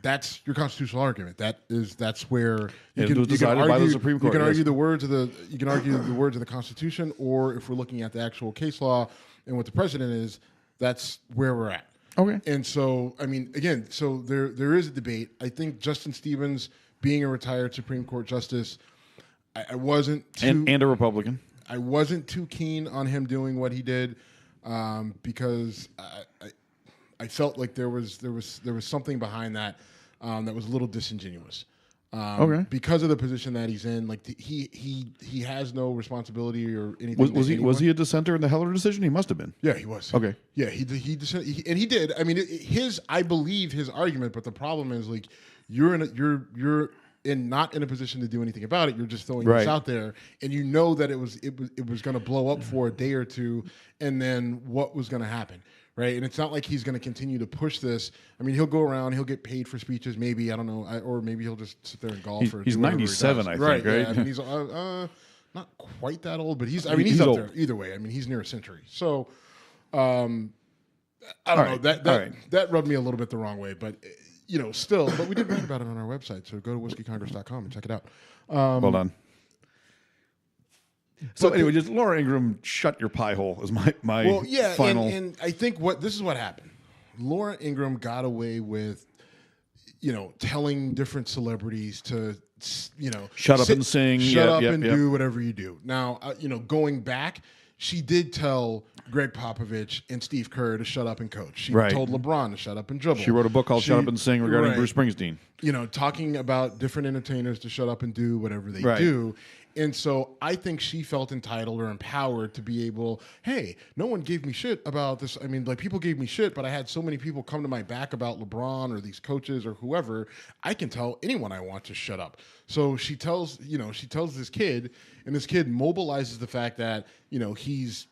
that's your constitutional argument. That's where you can
argue by the Supreme Court.
You can argue the words of the Constitution, or if we're looking at the actual case law and what the precedent is, that's where we're at.
Okay.
And so, I mean, again, so there is a debate. I think Justin Stevens, being a retired Supreme Court justice, I wasn't too...
And a Republican.
I wasn't too keen on him doing what he did because I felt like there was something behind that that was a little disingenuous. Because of the position that he's in, like he has no responsibility or anything.
Was he a dissenter in the Heller decision? He must have been.
Yeah, he was.
Okay.
Yeah, he did. I mean, I believe his argument, but the problem is, like, you're not in a position to do anything about it. You're just throwing this out there, and you know that it was going to blow up for a day or two, and then what was going to happen. Right, and it's not like he's going to continue to push this. I mean, he'll go around, he'll get paid for speeches, maybe, I don't know, or maybe he'll just sit there and golf.
He's 97, I think, right?
Yeah, I mean, he's not quite that old, but he's up
old.
there either way. I mean, he's near a century. So, I don't know. That rubbed me a little bit the wrong way, but still. But we did write about it on our website, so go to whiskeycongress.com and check it out.
Well done. So anyway, just Laura Ingraham, shut your pie hole is my final.
And I think this is what happened. Laura Ingraham got away with, telling different celebrities to,
shut up and sing,
shut up and do whatever you do. Now, going back, she did tell Greg Popovich and Steve Kerr to shut up and coach. She told LeBron to shut up and dribble.
She wrote a book called Shut Up and Sing regarding Bruce Springsteen.
Talking about different entertainers to shut up and do whatever they do. And so I think she felt entitled or empowered to be able, hey, no one gave me shit about this. I mean, like, people gave me shit, but I had so many people come to my back about LeBron or these coaches or whoever. I can tell anyone I want to shut up. So she tells this kid, and this kid mobilizes the fact that, he's,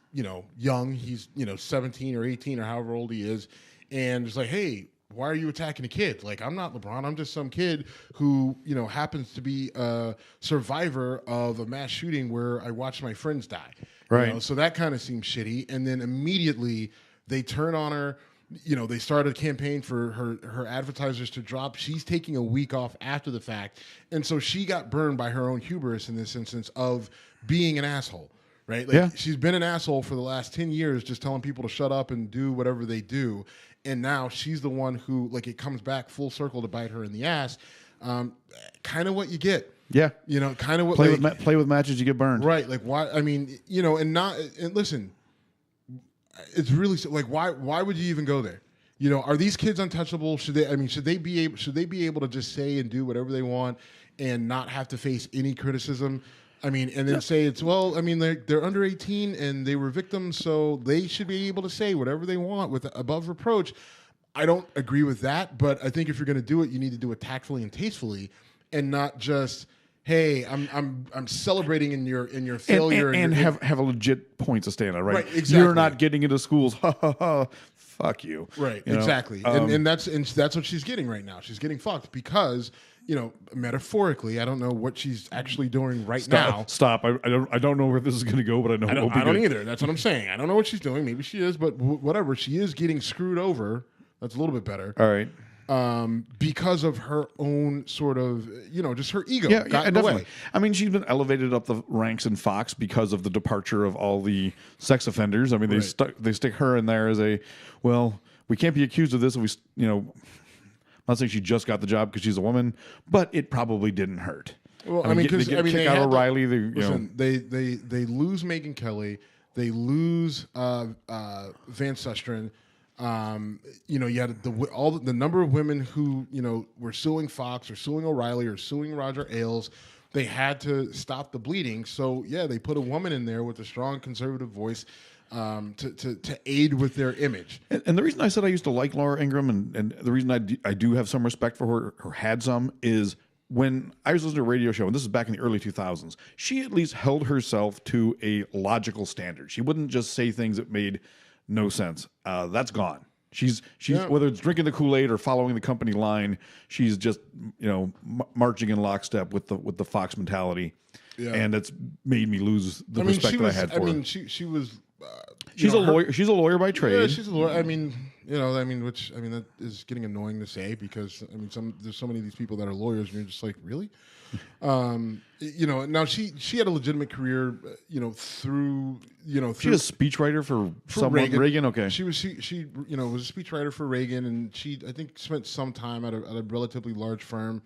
young, he's, 17 or 18 or however old he is. And it's like, hey, why are you attacking a kid? Like, I'm not LeBron. I'm just some kid who, happens to be a survivor of a mass shooting where I watched my friends die.
Right.
So that kind of seems shitty. And then immediately they turn on her. They started a campaign for her advertisers to drop. She's taking a week off after the fact. And so she got burned by her own hubris in this instance of being an asshole. Right? Like, she's been an asshole for the last 10 years, just telling people to shut up and do whatever they do. And now she's the one who, like, it comes back full circle to bite her in the ass. Kind of what you get. Yeah. Kind of what...
Play with matches, you get burned.
Right. Like, why... I mean, and listen, it's really... Like, why would you even go there? Are these kids untouchable? Should they be able to just say and do whatever they want and not have to face any criticism? I mean, and then say they're under 18 and they were victims, so they should be able to say whatever they want with above reproach. I don't agree with that, but I think if you're going to do it, you need to do it tactfully and tastefully, and not just, hey, I'm celebrating in your failure
and have a legit point to stand on. Right,
exactly.
You're not getting into schools. Ha ha ha. Fuck you.
Right, exactly. And that's what she's getting right now. She's getting fucked because, metaphorically, I don't know what she's actually doing now.
Stop. I don't know where this is going to go, but I know it will be
I don't either. That's what I'm saying. I don't know what she's doing. Maybe she is, but whatever. She is getting screwed over. That's a little bit better.
All right.
Because of her own sort of, just her ego.
Yeah, definitely. I mean, she's been elevated up the ranks in Fox because of the departure of all the sex offenders. I mean, they stick her in there as we can't be accused of this. I'm not saying she just got the job because she's a woman, but it probably didn't hurt.
Well,
they kick out O'Reilly.
They lose Megyn Kelly. They lose Van Susteren. You had the number of women who were suing Fox or suing O'Reilly or suing Roger Ailes. They had to stop the bleeding, so they put a woman in there with a strong conservative voice to aid with their image.
And the reason I said I used to like Laura Ingraham, and the reason I do have some respect for her, or had some, is when I was listening to a radio show, and this is back in the early 2000s, she at least held herself to a logical standard. She wouldn't just say things that made no sense. That's gone. She's whether it's drinking the Kool-Aid or following the company line, she's just marching in lockstep with the Fox mentality, and it's made me lose the respect that I had for her.
I mean, she was.
She's a lawyer. She's a lawyer by trade.
Yeah, she's a lawyer. I mean, that is getting annoying to say because there's so many of these people that are lawyers, and you're just like, really? Now she had a legitimate career, through.
She was a speechwriter for Reagan. Okay,
she was a speechwriter for Reagan, and she I think spent some time at a relatively large firm,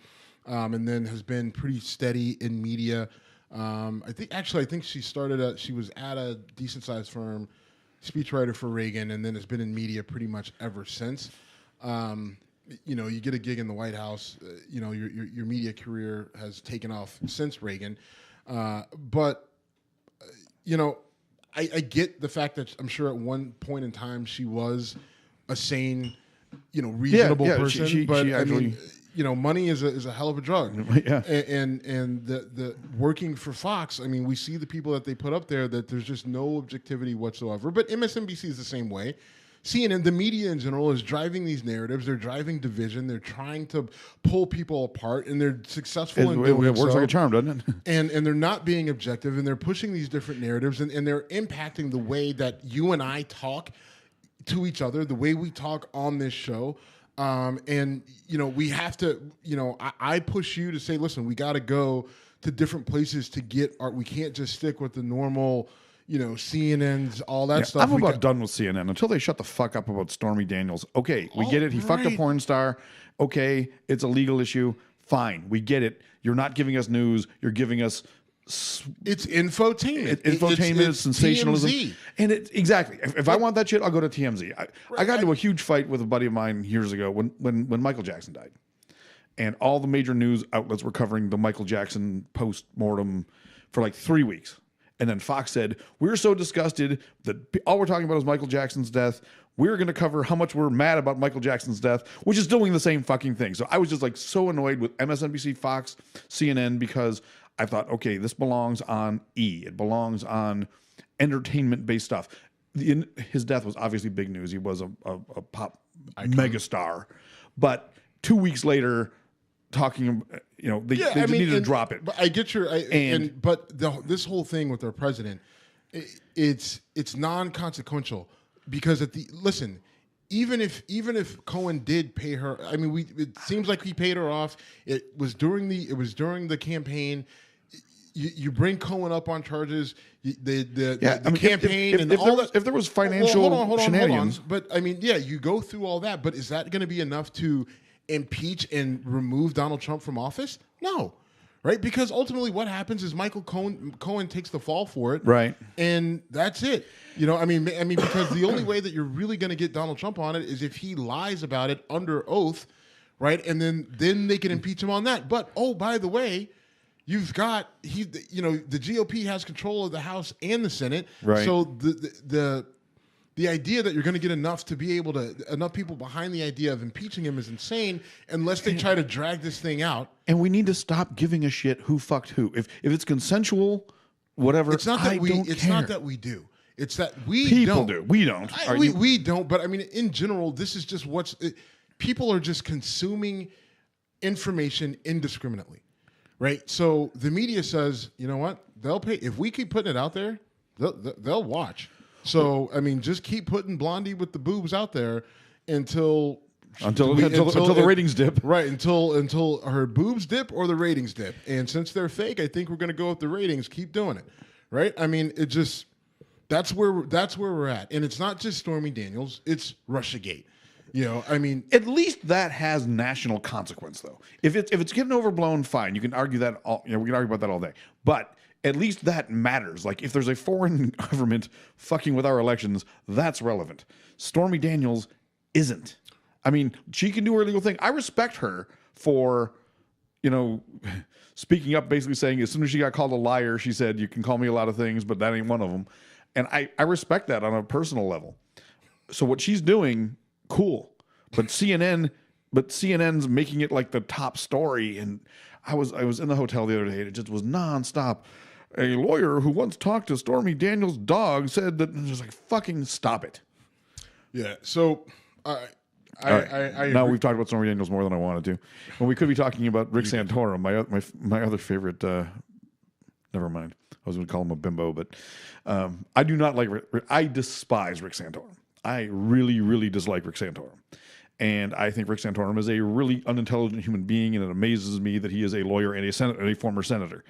and then has been pretty steady in media. I think she was at a decent sized firm, speechwriter for Reagan, and then has been in media pretty much ever since. You get a gig in the White House, your media career has taken off since Reagan. But I get the fact that I'm sure at one point in time she was a sane, reasonable person. But I mean, money is a hell of a drug.
Yeah.
And the working for Fox, I mean, we see the people that they put up there that there's just no objectivity whatsoever. But MSNBC is the same way. CNN, the media in general, is driving these narratives. They're driving division. They're trying to pull people apart, and they're successful in doing
it. It works like a charm, doesn't it?
And they're not being objective, and they're pushing these different narratives, and they're impacting the way that you and I talk to each other, the way we talk on this show. We have to, I push you to say, listen, we got to go to different places to get art. We can't just stick with the normal, CNN's, all that stuff.
I'm about done with CNN until they shut the fuck up about Stormy Daniels. Okay, we get it. He fucked a porn star. Okay, it's a legal issue. Fine, we get it. You're not giving us news. You're giving us
It's infotainment.
Infotainment,
it's
sensationalism.
TMZ.
And exactly. If I want that shit, I'll go to TMZ. I got into a huge fight with a buddy of mine years ago when Michael Jackson died. And all the major news outlets were covering the Michael Jackson post-mortem for like 3 weeks. And then Fox said, we're so disgusted that all we're talking about is Michael Jackson's death. We're going to cover how much we're mad about Michael Jackson's death, which is doing the same fucking thing. So I was just like so annoyed with MSNBC, Fox, CNN, because I thought, okay, this belongs on E. It belongs on entertainment-based stuff. His death was obviously big news. He was a pop megastar. But 2 weeks later, talking, they just needed to drop it.
But I get your, this whole thing with our president, it's non-consequential because even if Cohen did pay her, I mean, it seems like he paid her off. It was during the campaign. You bring Cohen up on charges, the campaign, and all that.
If there was financial shenanigans,
but I mean, you go through all that, but is that going to be enough to impeach and remove Donald Trump from office? No, right? Because ultimately, what happens is Michael Cohen takes the fall for it,
right?
And that's it. I mean, because the only way that you're really going to get Donald Trump on it is if he lies about it under oath, right? And then they can impeach him on that. But by the way, you've got the GOP has control of the House and the Senate,
right?
So the idea that you're going to get enough people behind the idea of impeaching him is insane unless they try to drag this thing out.
And we need to stop giving a shit who fucked who. If it's consensual, whatever.
It's not that
care.
Not that we do. It's that we
people
don't.
do. We don't.
We don't. But I mean, in general, this is just people are just consuming information indiscriminately, right? So the media says, you know what? They'll pay if we keep putting it out there. They'll watch. So I mean, just keep putting Blondie with the boobs out there until
the ratings dip.
Right, until her boobs dip or the ratings dip. And since they're fake, I think we're going to go with the ratings. Keep doing it. Right? I mean, it just that's where we're at. And it's not just Stormy Daniels, it's Russiagate. I mean,
at least that has national consequence, though. If it's getting overblown, fine. You can argue that. We can argue about that all day. But at least that matters. Like if there's a foreign government fucking with our elections, that's relevant. Stormy Daniels isn't. I mean, she can do her legal thing. I respect her for, speaking up, basically saying as soon as she got called a liar, she said, you can call me a lot of things, but that ain't one of them. And I respect that on a personal level. So what she's doing, cool. But CNN's making it like the top story. And I was in the hotel the other day and it just was nonstop. A lawyer who once talked to Stormy Daniels' dog said that, and just like, fucking stop it.
Yeah. So I
now we've talked about Stormy Daniels more than I wanted to. Well, we could be talking about Rick Santorum, my other favorite. Never mind. I was going to call him a bimbo, but I do not like. I despise Rick Santorum. I really, really dislike Rick Santorum, and I think Rick Santorum is a really unintelligent human being, and it amazes me that he is a lawyer and a former senator.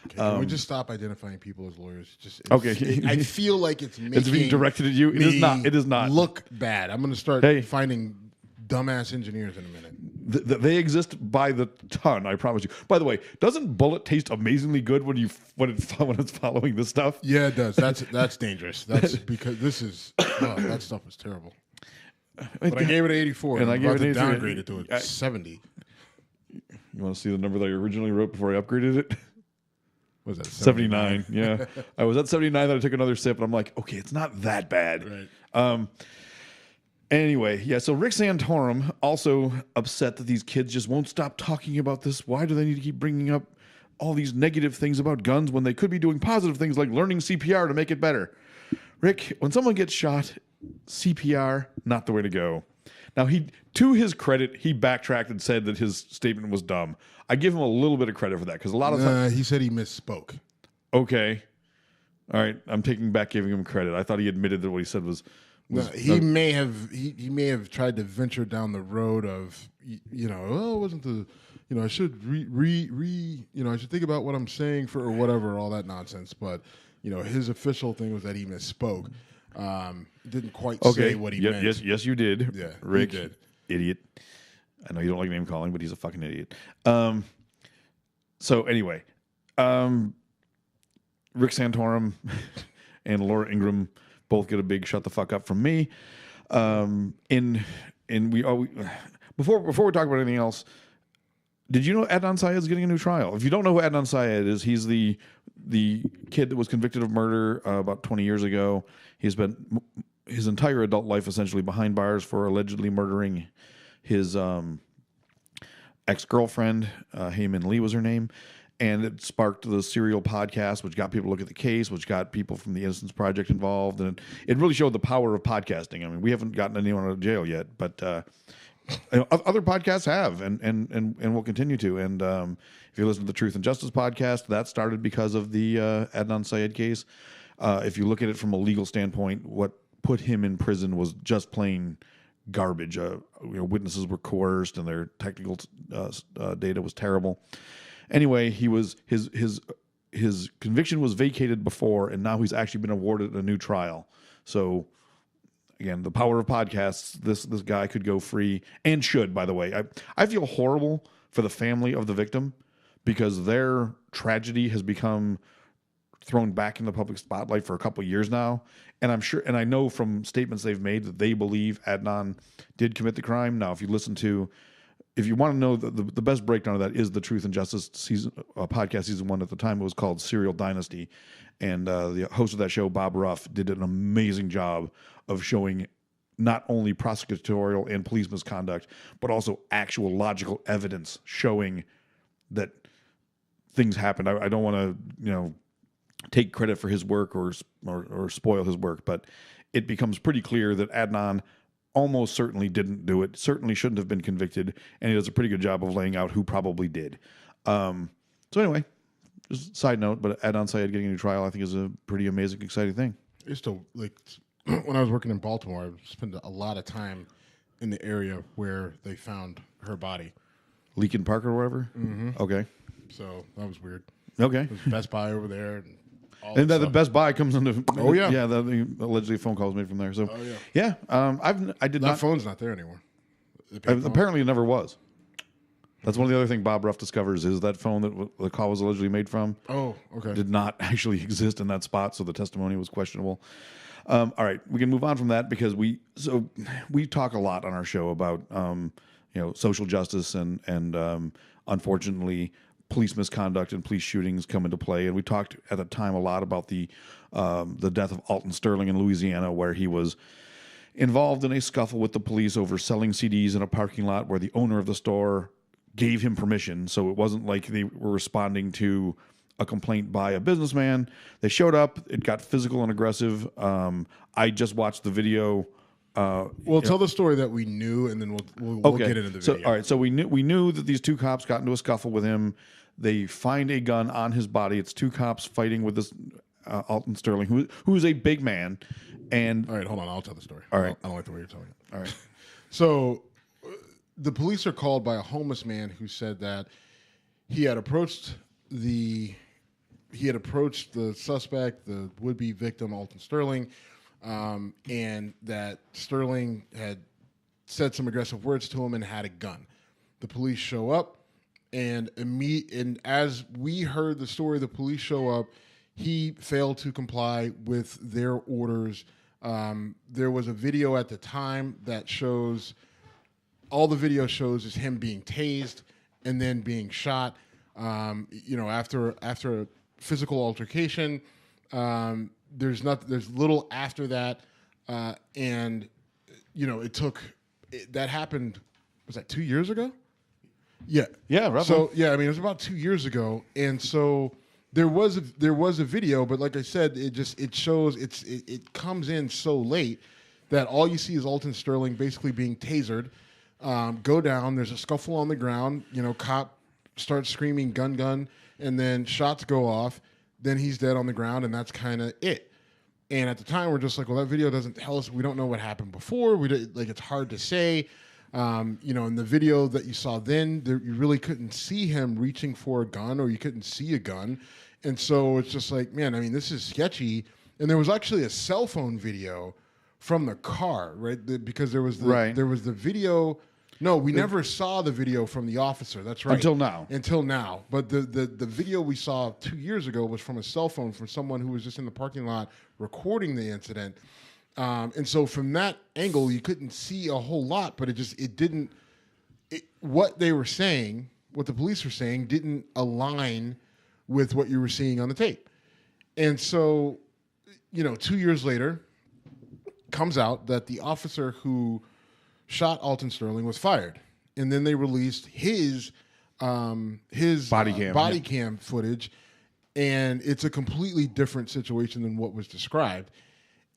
Okay, can we just stop identifying people as lawyers?
Okay.
I feel like it's
being directed at you. It is not. It is not.
Look bad. I'm going to start finding dumbass engineers in a minute.
They exist by the ton. I promise you. By the way, doesn't Bullet taste amazingly good when it's following this stuff?
Yeah, it does. That's dangerous. That's because this is that stuff is terrible. But I gave it an 84, and I gave it downgrade it to a 70.
You want to see the number that I originally wrote before I upgraded it?
Was that
79? Yeah, I was at 79. Then I took another sip, and I'm like, okay, it's not that bad.
Right.
Anyway, yeah. So Rick Santorum also upset that these kids just won't stop talking about this. Why do they need to keep bringing up all these negative things about guns when they could be doing positive things like learning CPR to make it better? Rick, when someone gets shot, CPR not the way to go. Now, to his credit, he backtracked and said that his statement was dumb. I give him a little bit of credit for that because a lot of times
he said he misspoke.
Okay, all right. I'm taking back giving him credit. I thought he admitted that what he said was.
He may have tried to venture down the road of it wasn't the I should I should think about what I'm saying or whatever, all that nonsense. But his official thing was that he misspoke. Didn't quite say what he meant.
Yes, you did.
Yeah,
Rick,
you did.
Idiot. I know you don't like name calling, but he's a fucking idiot. So anyway, Rick Santorum and Laura Ingraham both get a big shut the fuck up from me. And before we talk about anything else, did you know Adnan Syed's getting a new trial? If you don't know who Adnan Syed is, he's the kid that was convicted of murder about 20 years ago. He's been his entire adult life essentially behind bars for allegedly murdering his ex-girlfriend. Heyman Lee was her name. And it sparked the Serial podcast, which got people to look at the case, which got people from the Innocence Project involved. And it really showed the power of podcasting. I mean, we haven't gotten anyone out of jail yet, but other podcasts have and will continue to. And if you listen to the Truth and Justice podcast, that started because of the Adnan Syed case. If you look at it from a legal standpoint, what put him in prison was just plain garbage. Witnesses were coerced and their technical data was terrible. Anyway, his conviction was vacated before, and now he's actually been awarded a new trial. So, again, the power of podcasts. This guy could go free and should. By the way, I feel horrible for the family of the victim because their tragedy has become thrown back in the public spotlight for a couple of years now. And I'm sure, and I know from statements they've made that they believe Adnan did commit the crime. Now, if you want to know the best breakdown of that is the Truth and Justice podcast season 1. At the time, it was called Serial Dynasty, and the host of that show, Bob Ruff, did an amazing job of showing not only prosecutorial and police misconduct, but also actual logical evidence showing that things happened. I don't want to take credit for his work or spoil his work, but it becomes pretty clear that Adnan almost certainly didn't do it, certainly shouldn't have been convicted, and he does a pretty good job of laying out who probably did. So anyway, just a side note, but Adnan Syed getting a new trial I think is a pretty amazing, exciting thing.
It's still, like, when I was working in Baltimore, I spent a lot of time in the area where they found her body.
Leakin Park or wherever?
Mm-hmm.
Okay.
So that was weird.
Okay.
There's Best Buy over there.
And the Best Buy comes into.
Oh yeah,
yeah. Allegedly, phone calls made from there. So,
yeah.
I did not.
That phone's not there anymore.
Apparently, it never was. That's one of the other things Bob Ruff discovers is that phone that the call was allegedly made from.
Oh, okay.
Did not actually exist in that spot, so the testimony was questionable. All right, we can move on from that because we talk a lot on our show about social justice and unfortunately, police misconduct and police shootings come into play. And we talked at the time a lot about the death of Alton Sterling in Louisiana, where he was involved in a scuffle with the police over selling CDs in a parking lot where the owner of the store gave him permission. So it wasn't like they were responding to a complaint by a businessman. They showed up. It got physical and aggressive. I just watched the video.
Tell the story that we knew, and then we'll get into the video.
All right. So we knew that these two cops got into a scuffle with him. They find a gun on his body. It's two cops fighting with this Alton Sterling, who's a big man. And
all right, hold on. I'll tell the story.
All right.
I don't like the way you're telling it.
All right.
So the police are called by a homeless man who said that he had approached the suspect, the would-be victim, Alton Sterling, and that Sterling had said some aggressive words to him and had a gun. The police show up, and as we heard the story, the police show up. He failed to comply with their orders. There was a video at the time that shows, all the video shows is him being tased and then being shot. After a physical altercation, there's little after that, and that happened. Was that 2 years ago? Yeah,
roughly.
So it was about 2 years ago, and so there was a video, but like I said, it comes in so late that all you see is Alton Sterling basically being tasered, go down. There's a scuffle on the ground. Cop starts screaming gun, and then shots go off. Then he's dead on the ground, and that's kind of it. And at the time, we're just like, well, that video doesn't tell us. We don't know what happened before. It's hard to say. In the video that you saw then, you really couldn't see him reaching for a gun, or you couldn't see a gun. And so it's just like, man, I mean, this is sketchy. And there was actually a cell phone video from the car, right? Because there was the video. No, we never saw the video from the officer. That's right.
Until now.
Until now. But the video we saw 2 years ago was from a cell phone from someone who was just in the parking lot recording the incident. And so from that angle, you couldn't see a whole lot, but what they were saying, what the police were saying, didn't align with what you were seeing on the tape. And so, 2 years later, comes out that the officer who shot Alton Sterling was fired, and then they released his body cam footage, and it's a completely different situation than what was described.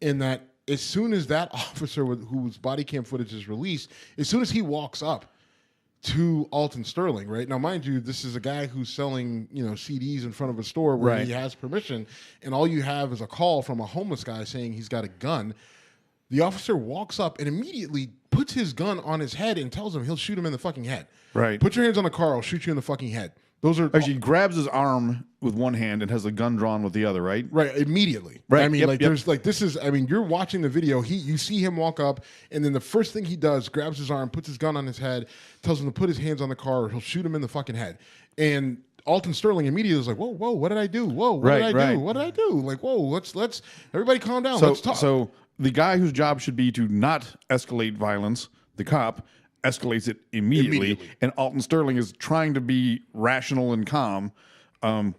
In that, as soon as that officer whose body cam footage is released, as soon as he walks up to Alton Sterling, right now, mind you, this is a guy who's selling CDs in front of a store where he has permission, and all you have is a call from a homeless guy saying he's got a gun. The officer walks up and immediately puts his gun on his head and tells him he'll shoot him in the fucking head.
Right.
Put your hands on the car, I'll shoot you in the fucking head. Those are
actually, he grabs his arm with one hand and has the gun drawn with the other, right?
Right, immediately.
Right.
I mean, you're watching the video, you see him walk up, and then the first thing he does, grabs his arm, puts his gun on his head, tells him to put his hands on the car or he'll shoot him in the fucking head. And Alton Sterling immediately was like, whoa, what did I do? Whoa, what did I do? What did I do? Like, whoa, let's everybody calm down. Let's talk.
So the guy whose job should be to not escalate violence, the cop, escalates it immediately. And Alton Sterling is trying to be rational and calm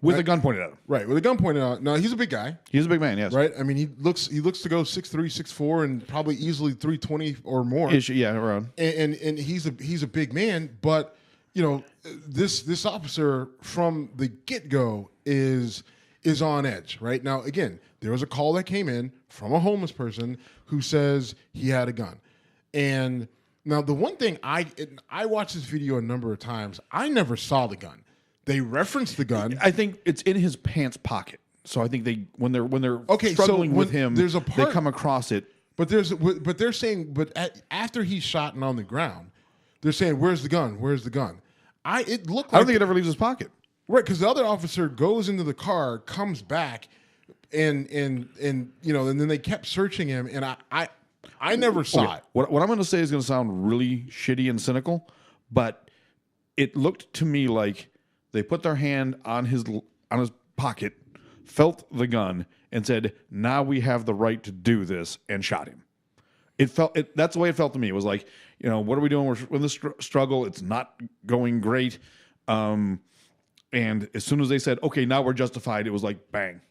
with a gun pointed at him.
Right, with a gun pointed out. No, he's a big guy.
He's a big man, yes.
Right? I mean, he looks to go 6'3", 6'4", and probably easily 320 or more.
Yeah, around.
And he's a big man, but this officer from the get-go is on edge. Right? Now, again, there was a call that came in from a homeless person who says he had a gun. And now the one thing I watched this video a number of times, I never saw the gun. They referenced the gun.
I think it's in his pants pocket. So I think when they're struggling with him,
there's a part,
they come across it.
But they're saying, after he's shot and on the ground, they're saying, "Where's the gun? Where's the gun?" It looked like
I don't think it ever leaves his pocket.
Right, because the other officer goes into the car, comes back, and then they kept searching him, and I never saw it.
What I'm going to say is going to sound really shitty and cynical, but it looked to me like they put their hand on his pocket, felt the gun, and said, "Now we have the right to do this," and shot him. That's the way it felt to me. It was like, what are we doing? We're in this struggle. It's not going great. And as soon as they said, "Okay, now we're justified," it was like bang.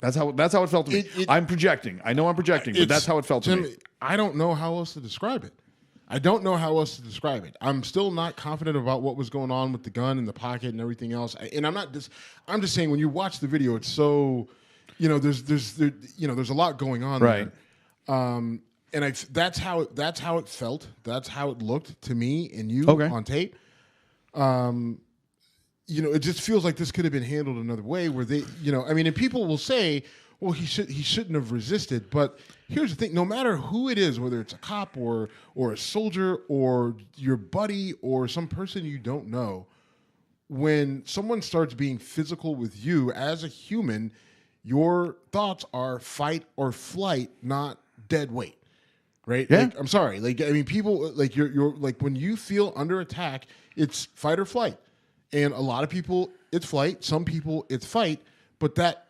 That's how it felt to me. I'm projecting. I know I'm projecting, but that's how it felt to me.
I don't know how else to describe it. I'm still not confident about what was going on with the gun in the pocket and everything else. And I'm just saying, when you watch the video, it's so, there's a lot going on
right
there. And that's how it felt. That's how it looked to me and you on tape. It just feels like this could have been handled another way where they, and people will say, well, he shouldn't have resisted. But here's the thing, no matter who it is, whether it's a cop or a soldier or your buddy or some person you don't know, when someone starts being physical with you as a human, your thoughts are fight or flight, not dead weight. Right?
Yeah.
I'm sorry. People, you're when you feel under attack, it's fight or flight. And a lot of people, it's flight. Some people, it's fight. But that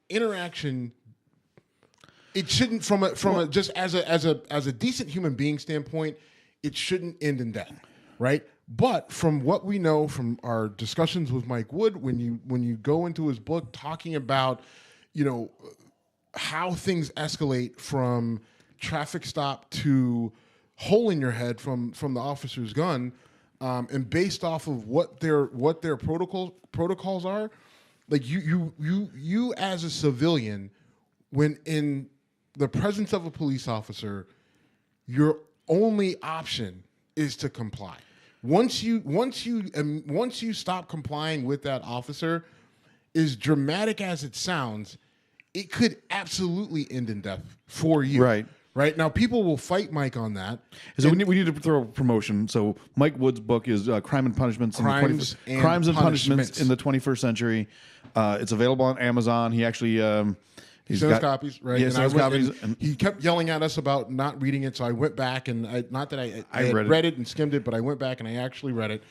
interaction, it shouldn't just as a decent human being standpoint, it shouldn't end in death, right? But from what we know from our discussions with Mike Wood, when you go into his book talking about, how things escalate from traffic stop to hole in your head from the officer's gun. And based off of what their protocols are, like you as a civilian, when in the presence of a police officer, your only option is to comply. Once you stop complying with that officer, as dramatic as it sounds, it could absolutely end in death for you. Right now, people will fight Mike on that.
So we need to throw a promotion. So Mike Wood's book is Crimes and Punishments in the 21st Century. It's available on Amazon. He actually
He sent us copies, right?
Yeah,
and
sent us copies.
And he kept yelling at us about not reading it, so I went back and I had read it and skimmed it, but I went back and I actually read it,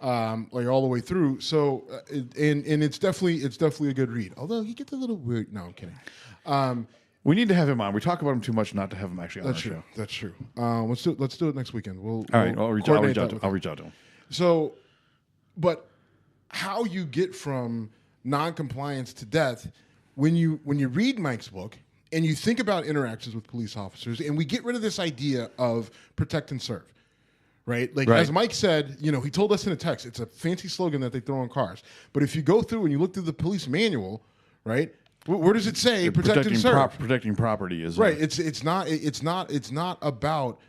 like all the way through. So, and it's definitely a good read. Although he gets a little weird. No, I'm kidding.
We need to have him on. We talk about him too much not to have him actually on our show.
That's true. Let's do it next weekend. All
right. I'll reach out to him.
So, but how you get from non-compliance to death when you read Mike's book and you think about interactions with police officers, and we get rid of this idea of protect and serve, right? Like as Mike said, he told us in a text, it's a fancy slogan that they throw on cars. But if you go through and you look through the police manual, right? Where does it say protect and serve?
Protecting property is
right. It's not about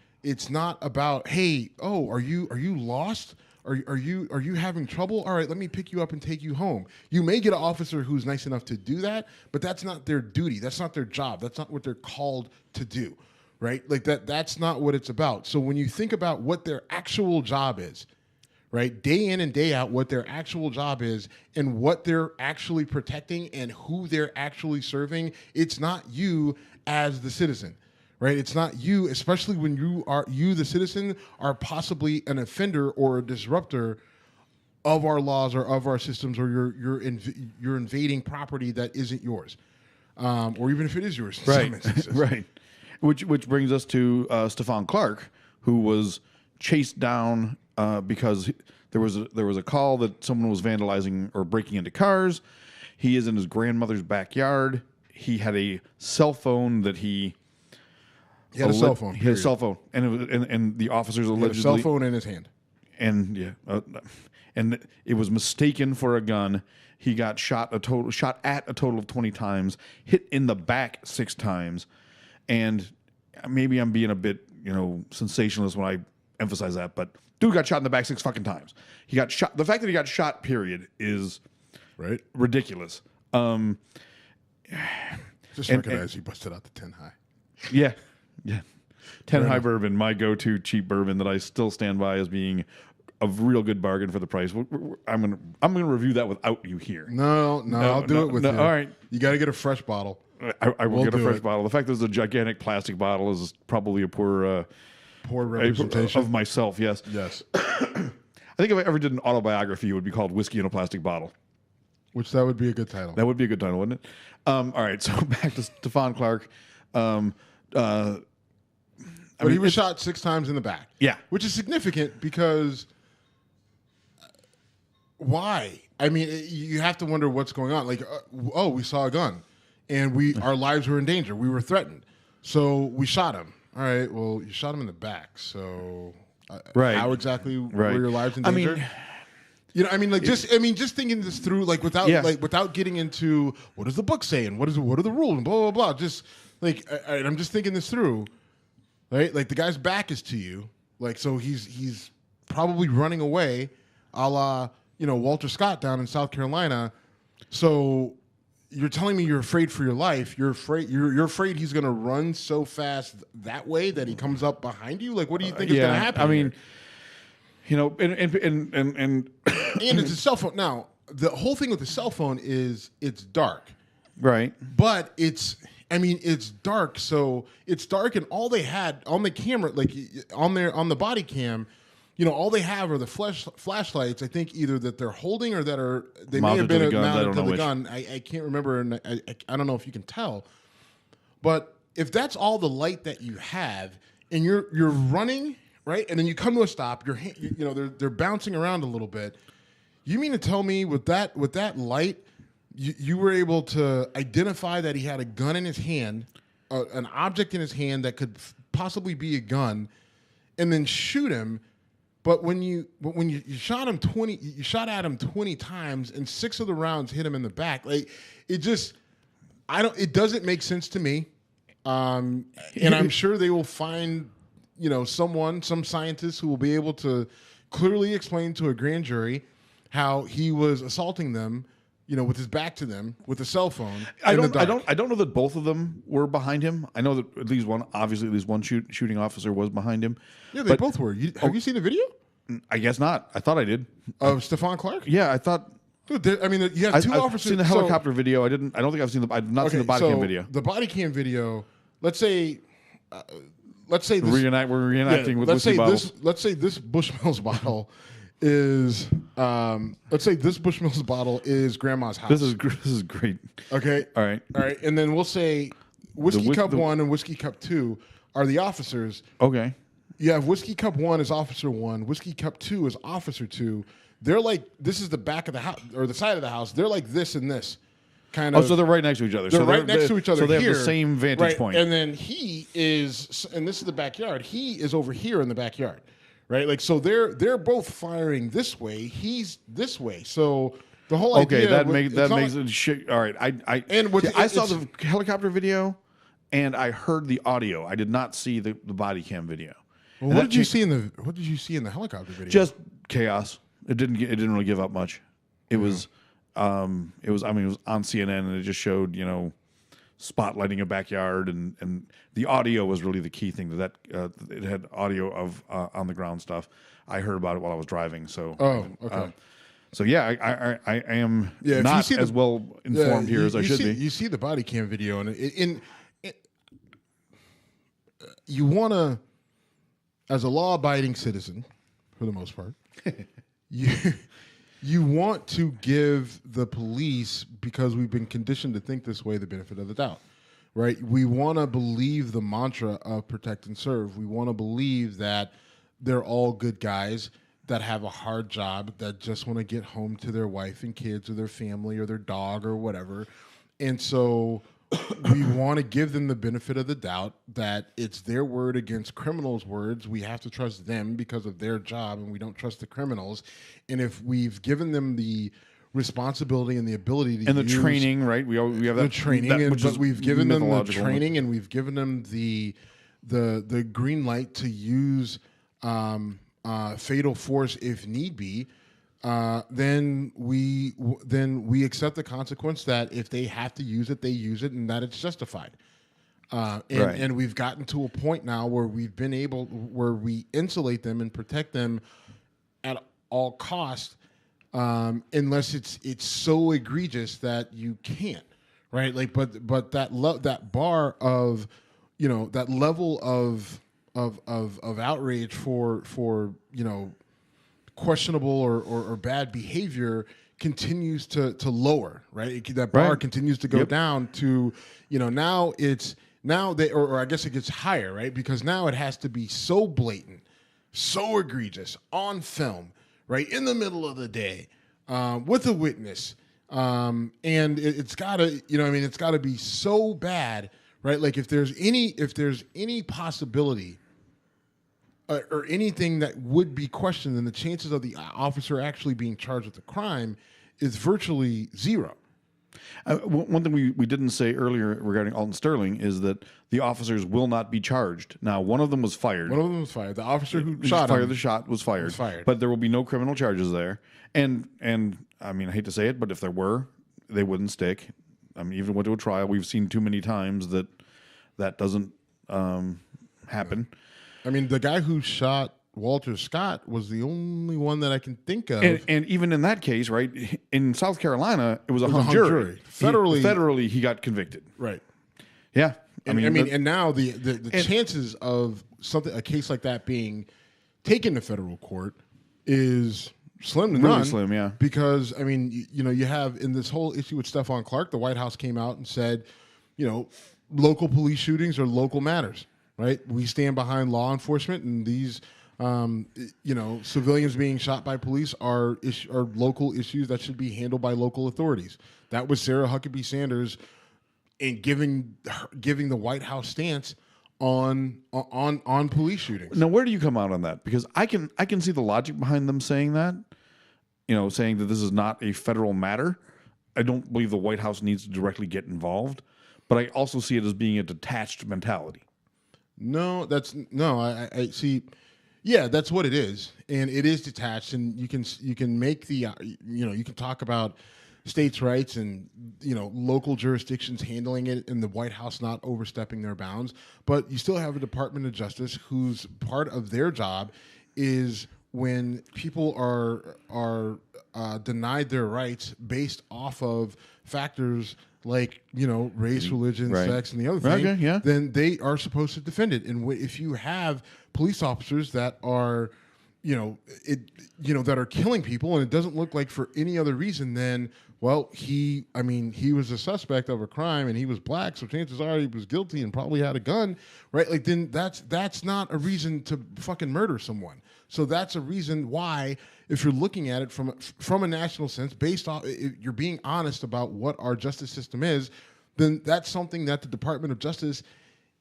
hey, are you lost? Are you having trouble? All right, let me pick you up and take you home. You may get an officer who's nice enough to do that, but that's not their duty. That's not their job. That's not what they're called to do, right? Like that's not what it's about. So when you think about what their actual job is, right, day in and day out, what their actual job is and what they're actually protecting and who they're actually serving, it's not you as the citizen. Right, it's not you, especially when you, the citizen, are possibly an offender or a disruptor of our laws or of our systems, or you're invading property that isn't yours, or even if it is yours. In some instances.
Right. Which brings us to Stephon Clark, who was chased down because there was a call that someone was vandalizing or breaking into cars. He is in his grandmother's backyard. He had a cell phone that he
had a cell phone.
He had a cell phone, and the officers allegedly
had a cell phone in his hand,
and and it was mistaken for a gun. He got shot at a total of 20 times, hit in the back 6 times, and maybe I'm being a bit sensationalist when I emphasize that, but dude got shot in the back 6 fucking times. He got shot. The fact that he got shot, period, is ridiculous.
Just recognize he busted out the 10 high.
Yeah. 10 high bourbon, my go-to cheap bourbon that I still stand by as being a real good bargain for the price. I'm gonna review that without you here.
No, I'll do it with you. All
right,
you got to get a fresh bottle.
I will get a fresh bottle. The fact that it's a gigantic plastic bottle is probably a poor
representation
of myself. Yes. I think if I ever did an autobiography, it would be called "Whiskey in a Plastic Bottle."
Which that would be a good title.
That would be a good title, wouldn't it? All right, so back to Stephon Clark.
But he was shot 6 times in the back.
Yeah.
Which is significant because why? I mean, you have to wonder what's going on. Like, we saw a gun and our lives were in danger. We were threatened. So we shot him. All right, well, you shot him in the back. So how exactly were your lives in danger? Just thinking this through, like without getting into what does the book say and what are the rules and blah, blah, blah. Just like, I'm just thinking this through. Right, like the guy's back is to you, like so he's probably running away, a la Walter Scott down in South Carolina. So you're telling me you're afraid for your life. You're afraid he's going to run so fast that way that he comes up behind you. Like, what do you think is going to happen?
I mean,
and it's a cell phone. Now the whole thing with the cell phone is it's dark,
right?
But it's dark, so it's dark, and all they had on the camera, like on the body cam, all they have are the flashlights. I think either that they're holding or that they may have been mounted to the gun. I can't remember, and I don't know if you can tell. But if that's all the light that you have, and you're running right, and then you come to a stop, they're bouncing around a little bit. You mean to tell me with that light? You were able to identify that he had a gun in his hand, an object in his hand that could possibly be a gun, and then shoot him. But when you shot him 20, you shot at him 20 times, and 6 of the rounds hit him in the back. Like it doesn't make sense to me. And I'm sure they will find some scientist who will be able to clearly explain to a grand jury how he was assaulting them. With his back to them, with a cell phone. I don't
know that both of them were behind him. I know that at least one shooting officer was behind him.
Yeah, they both were. Have you seen the video?
I guess not. I thought I did.
Of Stephon Clark?
Yeah, I thought
Dude, I mean, you have two officers.
I've seen the helicopter video. I've not seen the body cam video.
The body cam video. Let's say this,
we're reenacting with whiskey bottles.
Let's say this Bushmills bottle is. Let's say this Bushmills bottle is Grandma's house.
This is great.
Okay.
All right.
And then we'll say Whiskey Cup 1 and Whiskey Cup 2 are the officers.
Okay.
You have Whiskey Cup 1 is Officer 1. Whiskey Cup 2 is Officer 2. They're like, this is the back of the house or the side of the house. They're like this and this kind of.
Oh, so they're right next to each other.
They're right next to each other.
So they
here,
have the same vantage point.
And then he is, and this is the backyard. He is over here in the backyard, right? Like, so they're both firing this way. He's this way. So the whole idea.
Okay, that makes it shit. All right, I saw the helicopter video, and I heard the audio. I did not see the body cam video.
Well, what did you see in the helicopter video?
Just chaos. It didn't really give up much. It was on CNN, and it just showed, spotlighting a backyard, and the audio was really the key thing. That it had audio of on the ground stuff. I heard about it while I was driving. So
okay.
So yeah, I am not as well informed here as I should be.
You see the body cam video, and you want to, as a law-abiding citizen, for the most part. You want to give the police, because we've been conditioned to think this way, the benefit of the doubt, right? We want to believe the mantra of protect and serve. We want to believe that they're all good guys that have a hard job, that just want to get home to their wife and kids or their family or their dog or whatever. And so we want to give them the benefit of the doubt that it's their word against criminals' words. We have to trust them because of their job, and we don't trust the criminals. And if we've given them the responsibility and the ability to
use the training, right? We have that
training, but we've given them the training, and we've given them the green light to use fatal force if need be. Then we accept the consequence that if they have to use it, they use it, and that it's justified. And we've gotten to a point now where we insulate them and protect them at all costs, unless it's so egregious that you can't, right? Like, but that bar of, that level of outrage for questionable or bad behavior continues to lower, right? That bar continues to go down to, now I guess it gets higher, right? Because now it has to be so blatant, so egregious on film, right? In the middle of the day, with a witness. And it's gotta, it's gotta be so bad, right? Like if there's any possibility or anything that would be questioned, then the chances of the officer actually being charged with the crime is virtually zero.
One thing we didn't say earlier regarding Alton Sterling is that the officers will not be charged. Now, one of them was fired.
The officer who shot him.
The shot was fired. But there will be no criminal charges there. And I mean, I hate to say it, but if there were, they wouldn't stick. I mean, even went to a trial. We've seen too many times that doesn't happen.
I mean, the guy who shot Walter Scott was the only one that I can think of.
And even in that case, right, in South Carolina, it was a hung jury. Federally, he got convicted.
Right.
Yeah.
And now the chances of a case like that being taken to federal court is slim to none.
Really slim, yeah.
Because, you have in this whole issue with Stephon Clark, the White House came out and said, local police shootings are local matters. Right, we stand behind law enforcement, and these, civilians being shot by police are local issues that should be handled by local authorities. That was Sarah Huckabee Sanders, in giving the White House stance on police shootings.
Now, where do you come out on that? Because I can see the logic behind them saying that, saying that this is not a federal matter. I don't believe the White House needs to directly get involved, but I also see it as being a detached mentality.
I see. Yeah, that's what it is, and it is detached. And you can make the you can talk about states' rights and local jurisdictions handling it, and the White House not overstepping their bounds. But you still have a Department of Justice whose part of their job is when people are denied their rights based off of factors like race, religion, sex, and the other thing, then they are supposed to defend it. And if you have police officers that are that are killing people, and it doesn't look like for any other reason than, well, he was a suspect of a crime and he was black, so chances are he was guilty and probably had a gun, right? Like, then that's not a reason to fucking murder someone. So that's a reason why, if you're looking at it from a national sense, based on, if you're being honest about what our justice system is, then that's something that the Department of Justice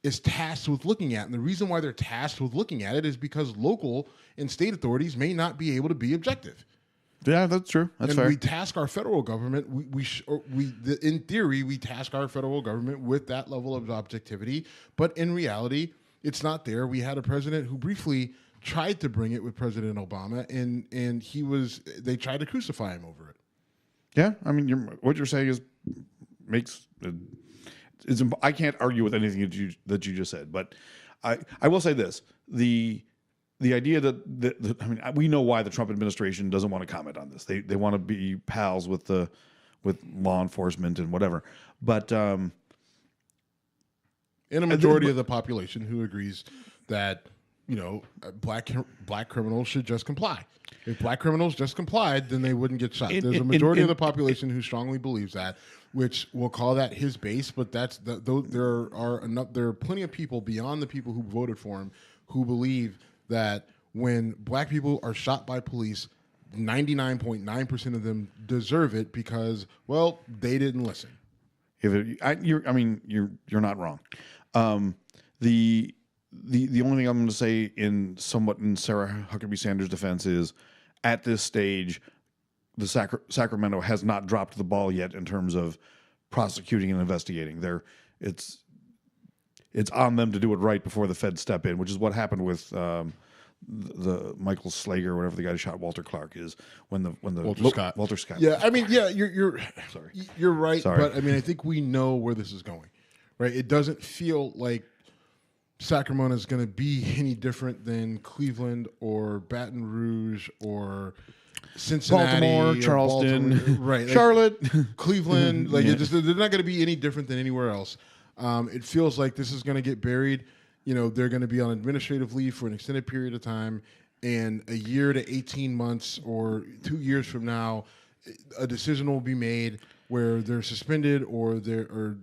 is tasked with looking at. And the reason why they're tasked with looking at it is because local and state authorities may not be able to be objective.
Yeah, that's true. That's fair.
We task our federal government. In theory, we task our federal government with that level of objectivity, but in reality, it's not there. We had a president who briefly tried to bring it with President Obama, and they tried to crucify him over it.
Yeah, I mean, what you're saying I can't argue with anything that you just said, but I will say this: the idea that we know why the Trump administration doesn't want to comment on this. They want to be pals with law enforcement and whatever. But
and a majority of the population who agrees that black criminals should just comply. If black criminals just complied, then they wouldn't get shot. There's a majority of the population who strongly believes that, which we'll call that his base. But there are plenty of people beyond the people who voted for him who believe that when black people are shot by police, 99.9% of them deserve it because, well, they didn't listen.
You're not wrong. The only thing I'm going to say in Sarah Huckabee Sanders' defense is, at this stage, the Sacramento has not dropped the ball yet in terms of prosecuting and investigating. It's on them to do it right before the feds step in, which is what happened with the Michael Slager, whatever the guy who shot Walter Clark is, when Walter Scott.
Yeah, I mean, yeah, you're
sorry,
you're right,
sorry.
But I mean, I think we know where this is going, right? It doesn't feel like Sacramento is going to be any different than Cleveland or Baton Rouge or Cincinnati,
Baltimore, Charleston,
right?
Charlotte,
Cleveland. Like, they're not going to be any different than anywhere else. It feels like this is going to get buried. They're going to be on administrative leave for an extended period of time, and a year to 18 months or 2 years from now, a decision will be made where they're suspended or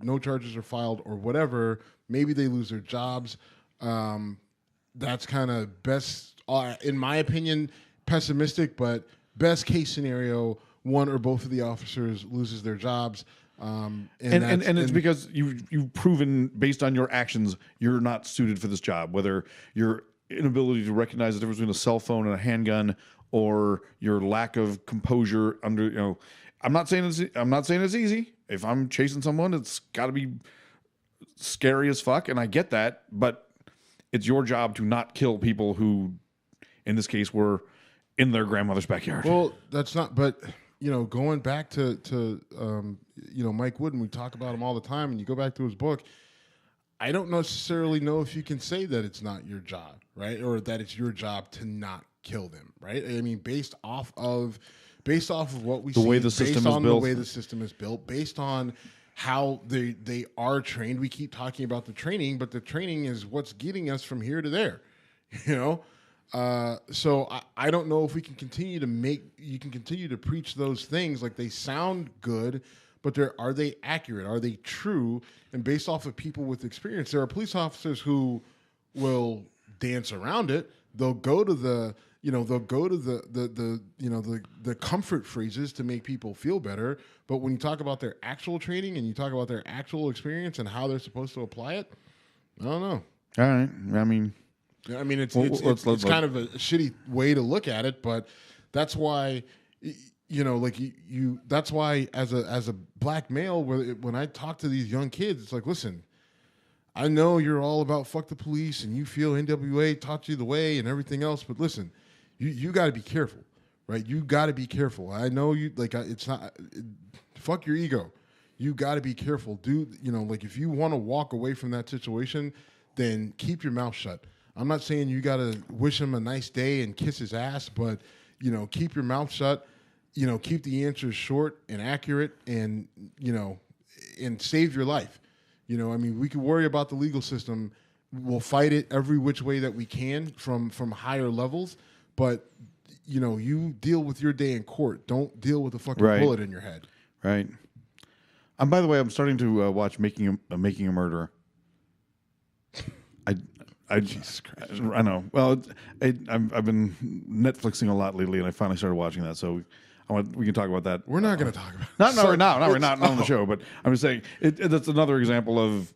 no charges are filed or whatever. Maybe they lose their jobs. That's kind of best, in my opinion, pessimistic, but best case scenario, one or both of the officers loses their jobs. And
it's because you've proven based on your actions you're not suited for this job, whether your inability to recognize the difference between a cell phone and a handgun, or your lack of composure under. I'm not saying it's easy. If I'm chasing someone, it's got to be scary as fuck, and I get that, but it's your job to not kill people who, in this case, were in their grandmother's backyard.
Well, that's not, but going back to Mike Wooden, we talk about him all the time, and you go back to his book. I don't necessarily know if you can say that it's not your job, right, or that it's your job to not kill them, right? I mean, based off of what we see,
way the system is built,
the way the system is built, based on how they are trained. We keep talking about the training, but the training is what's getting us from here to there, So I don't know if we can continue to preach those things like they sound good, but are they accurate? Are they true? And based off of people with experience, there are police officers who will dance around it. They'll go to the comfort phrases to make people feel better. But when you talk about their actual training and you talk about their actual experience and how they're supposed to apply it, I don't know.
All right. I mean,
it's kind of a shitty way to look at it, but that's why, that's why as a black male, when I talk to these young kids, it's like, listen, I know you're all about fuck the police and you feel NWA taught you the way and everything else, but listen, you got to be careful, right? You got to be careful. I know it's not, fuck your ego. You got to be careful. If you want to walk away from that situation, then keep your mouth shut. I'm not saying you got to wish him a nice day and kiss his ass, but, keep your mouth shut, keep the answers short and accurate and, and save your life. We could worry about the legal system. We'll fight it every which way that we can from higher levels, but you deal with your day in court. Don't deal with a fucking bullet in your head.
Right. By the way, I'm starting to watch Making a Murderer. Jesus Christ. I know. Well, I've been Netflixing a lot lately, and I finally started watching that. So we can talk about that.
We're not going to talk about
it. We're not on the show. But I'm just saying that's another example of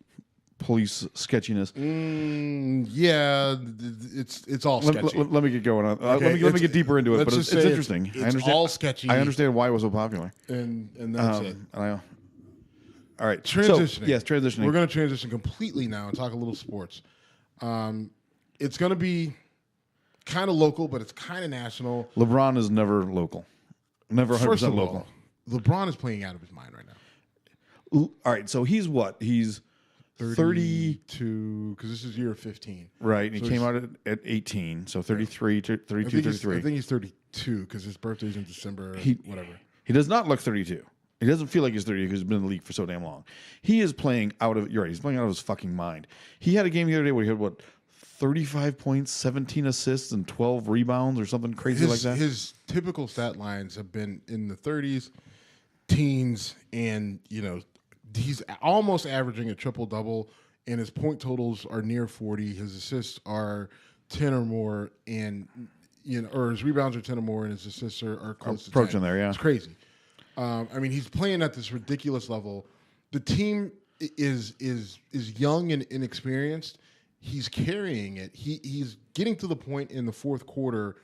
police sketchiness.
Yeah, it's all sketchy.
Let me get going on.
Okay,
let me get deeper into it. But it's interesting.
I understand. All sketchy.
I understand why it was so popular.
And that's it.
All right.
Transitioning.
Yes, transitioning.
We're going to transition completely now and talk a little sports. It's going to be kind of local, but it's kind of national.
LeBron is never local. Never 100% local.
LeBron is playing out of his mind right
now. All right. So he's what? He's
32, because this is year 15.
Right. And so he came out at 18. So 33, 32, 33.
I think he's 32 because his birthday's in December. Whatever.
He does not look 32. He doesn't feel like he's 30 because he's been in the league for so damn long. He is playing out of, you're right, he's playing out of his fucking mind. He had a game the other day where he had, 35 points, 17 assists, and 12 rebounds or something crazy like that?
His typical stat lines have been in the 30s, teens, and, he's almost averaging a triple-double, and his point totals are near 40. His assists are 10 or more, and, or his rebounds are 10 or more, and his assists are close to 10.
Approaching there, yeah.
It's crazy. He's playing at this ridiculous level. The team is young and inexperienced. He's carrying it. He's getting to the point in the fourth quarter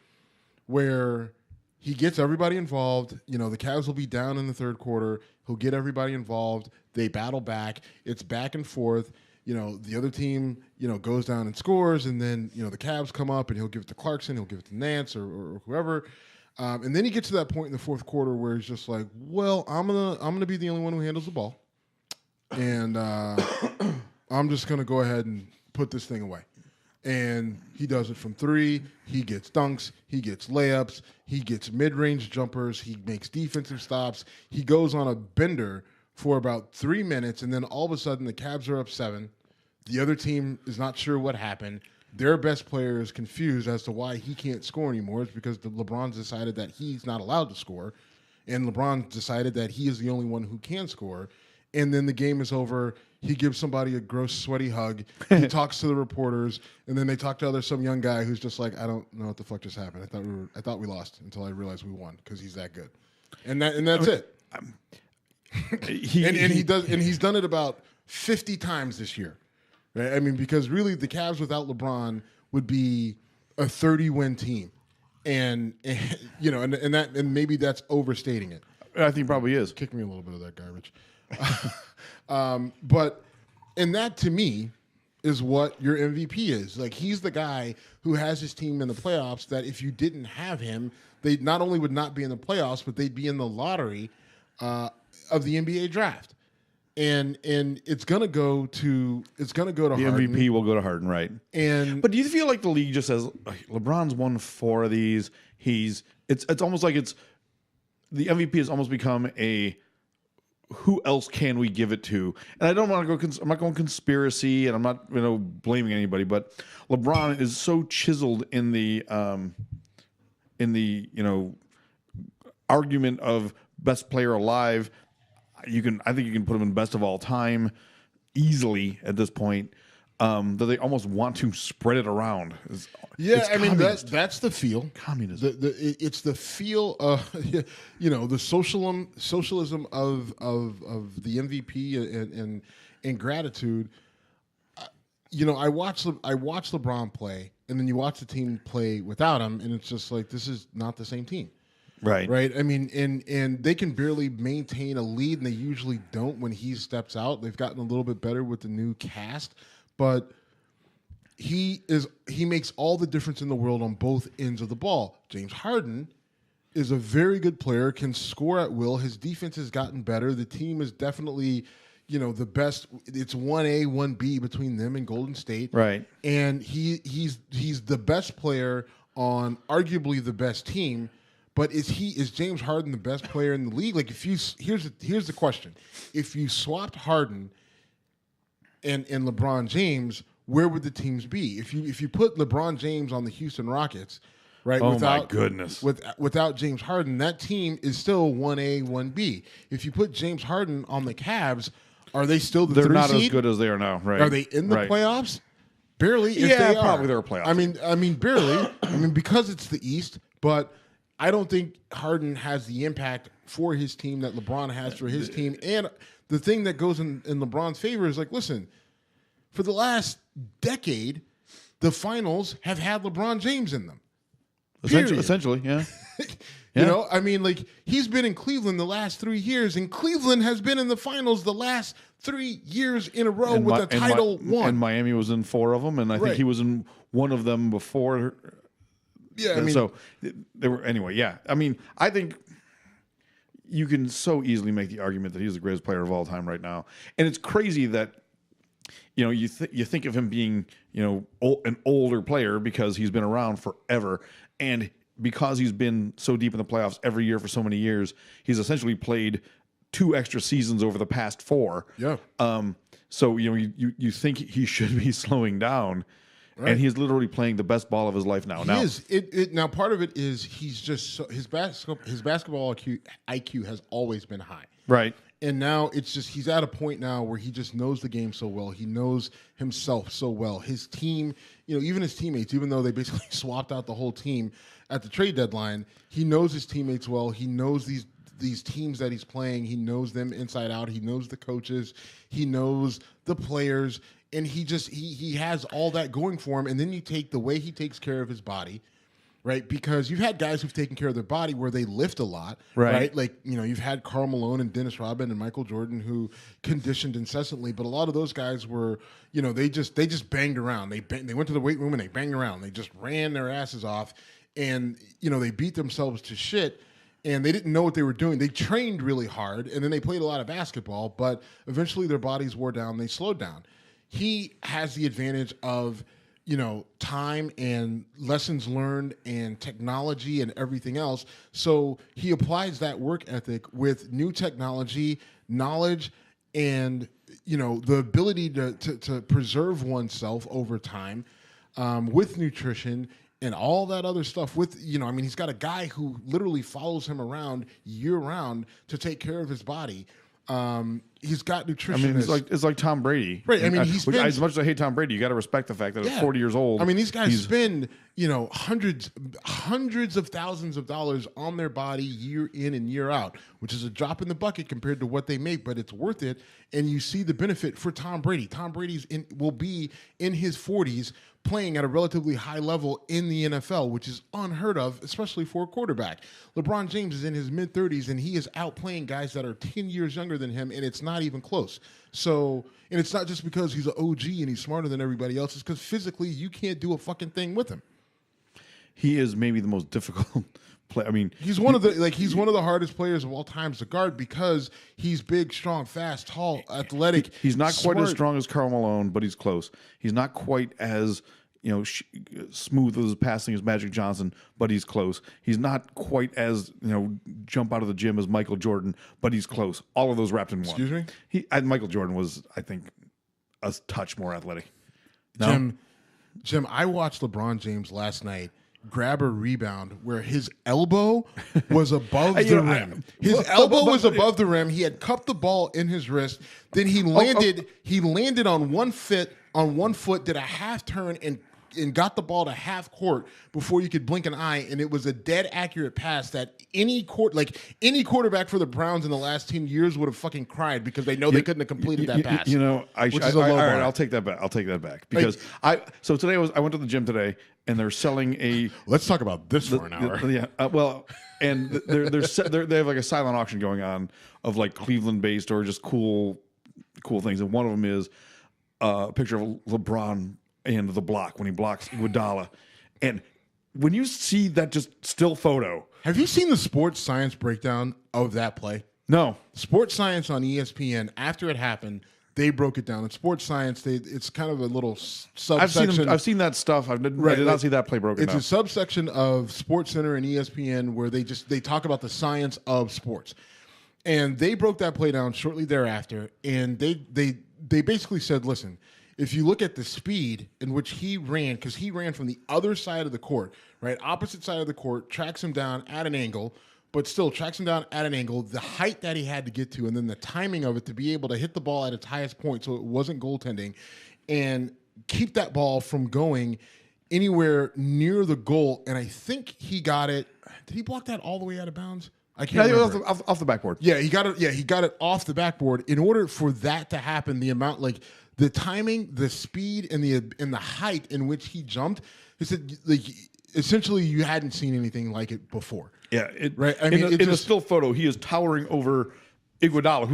where he gets everybody involved. The Cavs will be down in the third quarter. He'll get everybody involved. They battle back. It's back and forth. The other team, goes down and scores, and then, the Cavs come up, and he'll give it to Clarkson. He'll give it to Nance or whoever. And then he gets to that point in the fourth quarter where he's just like, well, I'm gonna be the only one who handles the ball, and I'm just gonna go ahead and put this thing away. And he does it from three. He gets dunks. He gets layups. He gets mid-range jumpers. He makes defensive stops. He goes on a bender for about 3 minutes, and then all of a sudden the Cavs are up 7. The other team is not sure what happened. Their best player is confused as to why he can't score anymore. It's because LeBron's decided that he's not allowed to score, and LeBron decided that he is the only one who can score. And then the game is over. He gives somebody a gross, sweaty hug. He talks to the reporters, and then they talk to some young guy who's just like, I don't know what the fuck just happened. I thought we lost until I realized we won because he's that good, and that's it. He's done it about 50 times this year. Right? Because really the Cavs without LeBron would be a 30-win team, and maybe that's overstating it.
I think probably is.
Kick me a little bit of that garbage. And that to me is what your MVP is. Like, he's the guy who has his team in the playoffs that if you didn't have him, they not only would not be in the playoffs, but they'd be in the lottery of the NBA draft. And it's gonna go to Harden.
The MVP will go to Harden, right? But do you feel like the league just says LeBron's won 4 of these? It's almost like the MVP has almost become a who else can we give it to? And I don't want to go. I'm not going conspiracy, and I'm not blaming anybody. But LeBron is so chiseled in the argument of best player alive. I think you can put him in best of all time easily at this point. That they almost want to spread it around. It's
that's the feel.
Communism.
It's the feel of the socialism of the MVP and gratitude. I watch LeBron play, and then you watch the team play without him, and it's just like, this is not the same team.
Right.
And they can barely maintain a lead, and they usually don't when he steps out. They've gotten a little bit better with the new cast, but he makes all the difference in the world on both ends of the ball. James Harden is a very good player, can score at will. His defense has gotten better. The team is definitely, the best. It's 1A, 1B between them and Golden State.
Right.
And he's the best player on arguably the best team. But is James Harden the best player in the league? Like, here's the question: if you swapped Harden and LeBron James, where would the teams be? If you put LeBron James on the Houston Rockets, right?
Oh my goodness!
Without James Harden, that team is still 1A, 1B. If you put James Harden on the Cavs, are they still the 3 seed?
They're not as good as they are now, right?
Are they in the playoffs? Barely. If
Yeah,
they
probably
are.
they're a playoff.
I mean, barely. Because it's the East, but I don't think Harden has the impact for his team that LeBron has for his team. And the thing that goes in LeBron's favor is, like, listen, for the last decade, the finals have had LeBron James in them.
Essentially, yeah.
You know, I mean, like, he's been in Cleveland the last 3 years, and Cleveland has been in the finals the last 3 years in a row with a title won.
And Miami was in 4 of them, and I think he was in one of them before.
Yeah, I mean,
so they were anyway. Yeah, I mean, I think you can so easily make the argument that he's the greatest player of all time right now, and it's crazy that you think of him being an older player because he's been around forever, and because he's been so deep in the playoffs every year for so many years, he's essentially played 2 extra seasons over the past 4.
Yeah.
So you think he should be slowing down. Right. And he's literally playing the best ball of his life now.
He is. Now, part of it is he's just his basketball IQ has always been high.
Right.
And now it's just he's at a point now where he just knows the game so well. He knows himself so well. His team, even his teammates, even though they basically swapped out the whole team at the trade deadline, he knows his teammates well. He knows these teams that he's playing. He knows them inside out. He knows the coaches. He knows the players. And he has all that going for him. And then you take the way he takes care of his body, right? Because you've had guys who've taken care of their body where they lift a lot, right? Like, you've had Karl Malone and Dennis Rodman and Michael Jordan who conditioned incessantly. But a lot of those guys were, they just banged around. They went to the weight room and they banged around. They just ran their asses off. And, they beat themselves to shit. And they didn't know what they were doing. They trained really hard. And then they played a lot of basketball. But eventually their bodies wore down. They slowed down. He has the advantage of, time and lessons learned and technology and everything else. So he applies that work ethic with new technology, knowledge, and, the ability to preserve oneself over time with nutrition and all that other stuff with, he's got a guy who literally follows him around year round to take care of his body. He's got nutritionists.
It's like Tom Brady,
right?
As much as I hate Tom Brady, you got to respect the fact that at 40 years old,
these guys spend hundreds of thousands of dollars on their body year in and year out, which is a drop in the bucket compared to what they make, but it's worth it. And you see the benefit for Tom Brady. Tom Brady's will be in his 40s playing at a relatively high level in the NFL, which is unheard of, especially for a quarterback. LeBron James is in his mid-30s, and he is outplaying guys that are 10 years younger than him, and it's not even close. So, and it's not just because he's an OG and he's smarter than everybody else. It's because physically you can't do a fucking thing with him.
He is maybe the most difficult player.
He's one of the hardest players of all time to guard because he's big, strong, fast, tall, athletic.
He's not
smart.
quite as strong as Karl Malone, but he's close. He's not quite as smooth as passing as Magic Johnson, but he's close. He's not quite as jump out of the gym as Michael Jordan, but he's close. All of those wrapped in one.
Excuse me?
Michael Jordan was, I think, a touch more athletic. No?
Jim, I watched LeBron James last night grab a rebound where his elbow was above the rim. His elbow was above the rim. He had cupped the ball in his wrist. Then he landed. He landed on one foot, did a half turn and got the ball to half court before you could blink an eye, and it was a dead accurate pass that any quarterback for the Browns in the last 10 years would have fucking cried because they know they couldn't have completed that pass.
All right, I'll take that back. I'll take that back because So today I went to the gym today, and they're selling a.
Let's talk about this for an hour.
And they have like a silent auction going on of like Cleveland based or just cool things, and one of them is a picture of LeBron and the block when he blocks Iguodala. And when you see that just still photo.
Have you seen the sports science breakdown of that play?
No.
Sports Science on ESPN, after it happened, they broke it down. In Sports Science, it's kind of a little subsection.
I've seen that stuff. I did not see that play broken down.
It's a subsection of SportsCenter and ESPN where they talk about the science of sports. And they broke that play down shortly thereafter, and they basically said, listen, if you look at the speed in which he ran, because he ran from the other side of the court, right, opposite side of the court, tracks him down at an angle, but still tracks him down at an angle, the height that he had to get to, and then the timing of it to be able to hit the ball at its highest point so it wasn't goaltending, and keep that ball from going anywhere near the goal. And I think he got it. Did he block that all the way out of bounds? I can't remember.
Off the backboard.
Yeah, he got it. Yeah, he got it off the backboard. In order for that to happen, the amount, like the timing, the speed, and the height in which he jumped, he said, like, essentially you hadn't seen anything like it before.
Yeah,
right. I mean,
in a still photo, he is towering over Iguodala,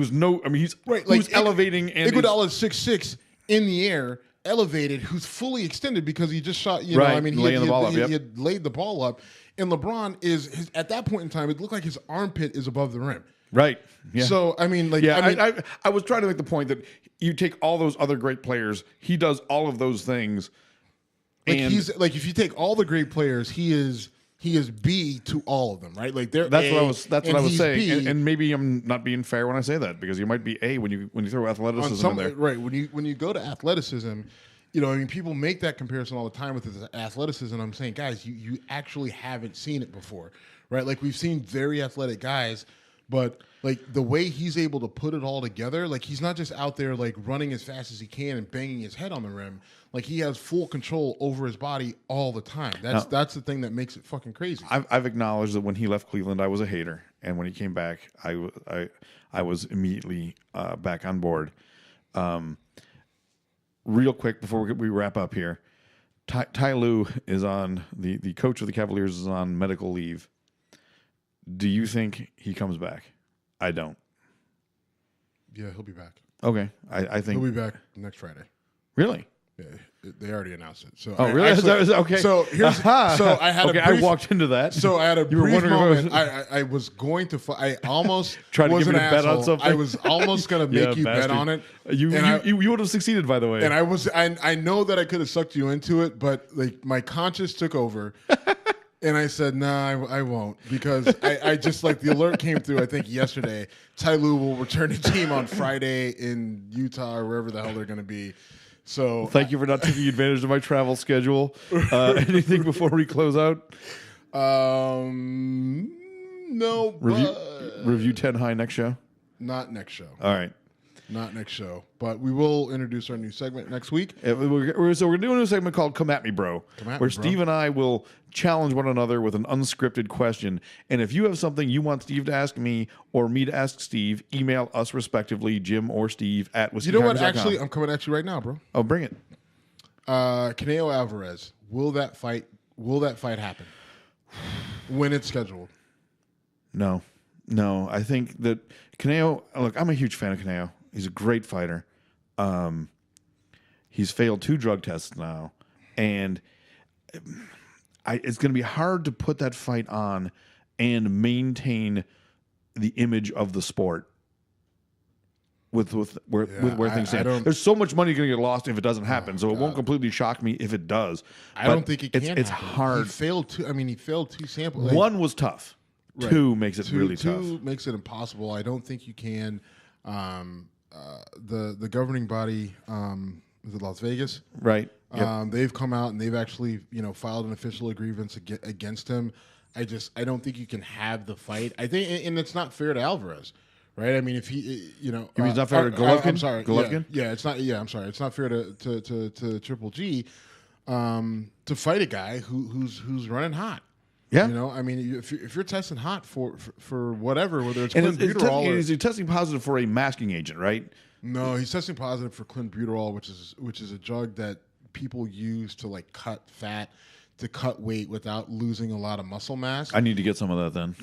he's
right.
Who's elevating. And
Iguodala is 6'6" in the air, elevated, who's fully extended because he just shot. He had laid the ball up, and LeBron is at that point in time. It looked like his armpit is above the rim.
Right. Yeah.
So I mean,
I was trying to make the point that you take all those other great players, he does all of those things.
Like he's like, if you take all the great players, he is B to all of them, right? Like that's
what I was saying, and maybe I'm not being fair when I say that, because you might be A when you throw athleticism in there,
right? When you go to athleticism, I mean, people make that comparison all the time with his athleticism. I'm saying, guys, you actually haven't seen it before, right? Like, we've seen very athletic guys, but like the way he's able to put it all together, like he's not just out there like running as fast as he can and banging his head on the rim. Like, he has full control over his body all the time. That's the thing that makes it fucking crazy.
I've acknowledged that when he left Cleveland, I was a hater, and when he came back, I was immediately back on board. Real quick before we wrap up here, Ty Lue is on the coach of the Cavaliers is on medical leave. Do you think he comes back? I don't.
Yeah, he'll be back.
Okay, I think
he'll be back next Friday.
Really?
Yeah, they already announced it. So
really? Okay.
So here's I had
okay. I walked into that.
So I had a brief moment. I was going to. I almost
tried to give me a bet on something.
I was almost going to make you bet on it.
You would have succeeded, by the way.
And I know that I could have sucked you into it, but like my conscience took over. And I said, nah, I won't, because I just, like, the alert came through, I think, yesterday. Ty Lue will return to team on Friday in Utah or wherever the hell they're going to be. So
thank you for not taking advantage of my travel schedule. Anything before we close out?
No.
Review 10 High next show?
Not next show.
All right.
Not next show, but we will introduce our new segment next week.
So we're doing a segment called Come At Me, Bro, where Steve and I will challenge one another with an unscripted question. And if you have something you want Steve to ask me or me to ask Steve, email us respectively, Jim or Steve at whiskeycongress.com.
You know what? Actually, I'm coming at you right now, bro.
Oh, bring it.
Canelo Alvarez. Will that fight happen when it's scheduled?
No. I think that Canelo. Look, I'm a huge fan of Canelo. He's a great fighter. He's failed 2 drug tests now, and it's going to be hard to put that fight on and maintain the image of the sport with where things stand. There's so much money going to get lost if it doesn't happen, so it won't completely shock me if it does.
I don't think it can.
It's hard.
He failed 2 samples.
1 was tough. Right. 2 makes it really tough.
2 makes it impossible. I don't think you can. The governing body, is it Las Vegas?
Right. Yep.
They've come out and they've actually, filed an official grievance against him. I don't think you can have the fight. I think, and it's not fair to Alvarez, right? I mean, if he,
he's not fair to Golovkin.
I'm sorry,
Golovkin.
Yeah, it's not. Yeah, I'm sorry, it's not fair to Triple G, to fight a guy who's running hot.
Yeah,
I mean, if you're testing hot for whatever, whether it's clenbuterol,
is he testing positive for a masking agent, right?
No, he's testing positive for clenbuterol, which is a drug that people use to like cut fat, to cut weight without losing a lot of muscle mass.
I need to get some of that then.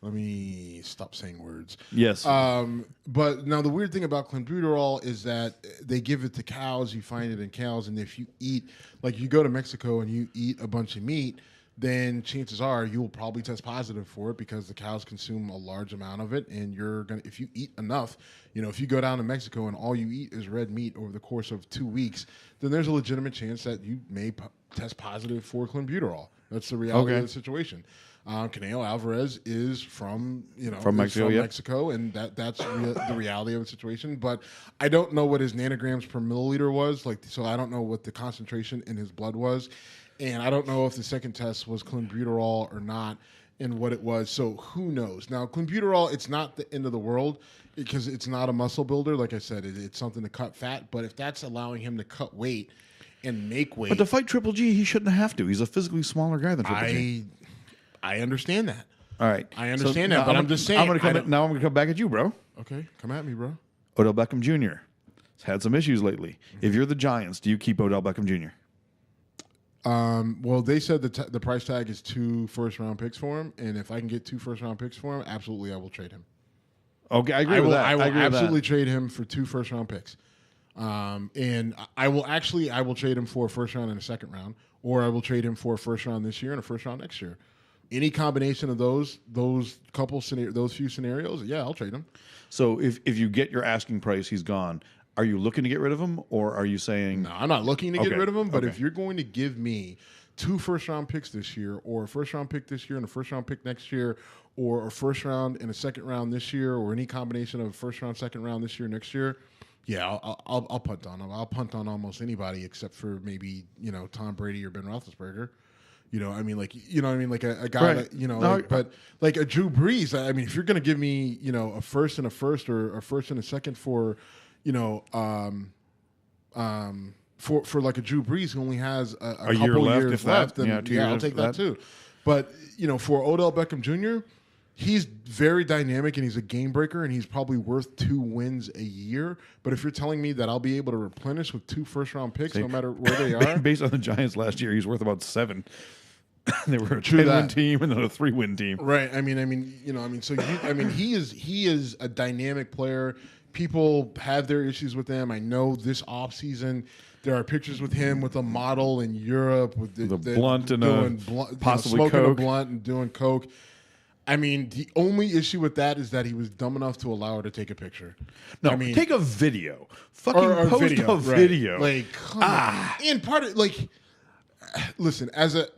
Let me stop saying words.
Yes.
But now the weird thing about clenbuterol is that they give it to cows. You find it in cows, and if you eat, like you go to Mexico and you eat a bunch of meat, then chances are you will probably test positive for it because the cows consume a large amount of it, and you're gonna, if you eat enough, if you go down to Mexico and all you eat is red meat over the course of 2 weeks, then there's a legitimate chance that you may test positive for clenbuterol. That's the reality of the situation. Canelo Alvarez is from Mexico, and that's the reality of the situation. But I don't know what his nanograms per milliliter was so I don't know what the concentration in his blood was, and I don't know if the second test was clenbuterol or not, and what it was. So who knows? Now, clenbuterol, it's not the end of the world because it's not a muscle builder. Like I said, it's something to cut fat. But if that's allowing him to cut weight and make weight,
but to fight Triple G, he shouldn't have to. He's a physically smaller guy than Triple G.
I understand that.
All right,
I understand that, but I'm just saying.
I'm going to come back at you, bro.
Okay, come at me, bro.
Odell Beckham Jr. has had some issues lately. If you're the Giants, do you keep Odell Beckham Jr.?
Well, they said the price tag is 2 first-round picks for him, and if I can get 2 first-round picks for him, absolutely, I will trade him.
Okay, I agree with that.
I will absolutely trade him for 2 first-round picks, and I will trade him for a first round and a second round, or I will trade him for a first round this year and a first round next year. Any combination of those few scenarios, yeah, I'll trade him.
So if you get your asking price, he's gone. Are you looking to get rid of him, or are you saying
no? I'm not looking to get rid of him. But if you're going to give me 2 first-round picks this year, or a first-round pick this year and a first-round pick next year, or a first round and a second round this year, or any combination of first round, second round this year, next year, yeah, I'll punt on him. I'll punt on almost anybody except for maybe Tom Brady or Ben Roethlisberger. Like a guy
right.
that but like a Drew Brees. I mean, if you're going to give me a first and a first or a first and a second for for like a Drew Brees who only has a couple
year
years left, then
I'll
take that too. But for Odell Beckham Jr., he's very dynamic and he's a game breaker and he's probably worth 2 wins a year. But if you're telling me that I'll be able to replenish with 2 first-round picks no matter where they are,
based on the Giants last year, he's worth about 7. They were a 10-win team and then a 3-win team,
right? So he is a dynamic player. People have their issues with him. I know this offseason there are pictures with him with a model in Europe with the
blunt and possibly
smoking
coke.
A blunt and doing coke. I mean, the only issue with that is that he was dumb enough to allow her to take a picture.
No, take a video. Fucking post a video.
Right. Like, come on. And part of listen, as a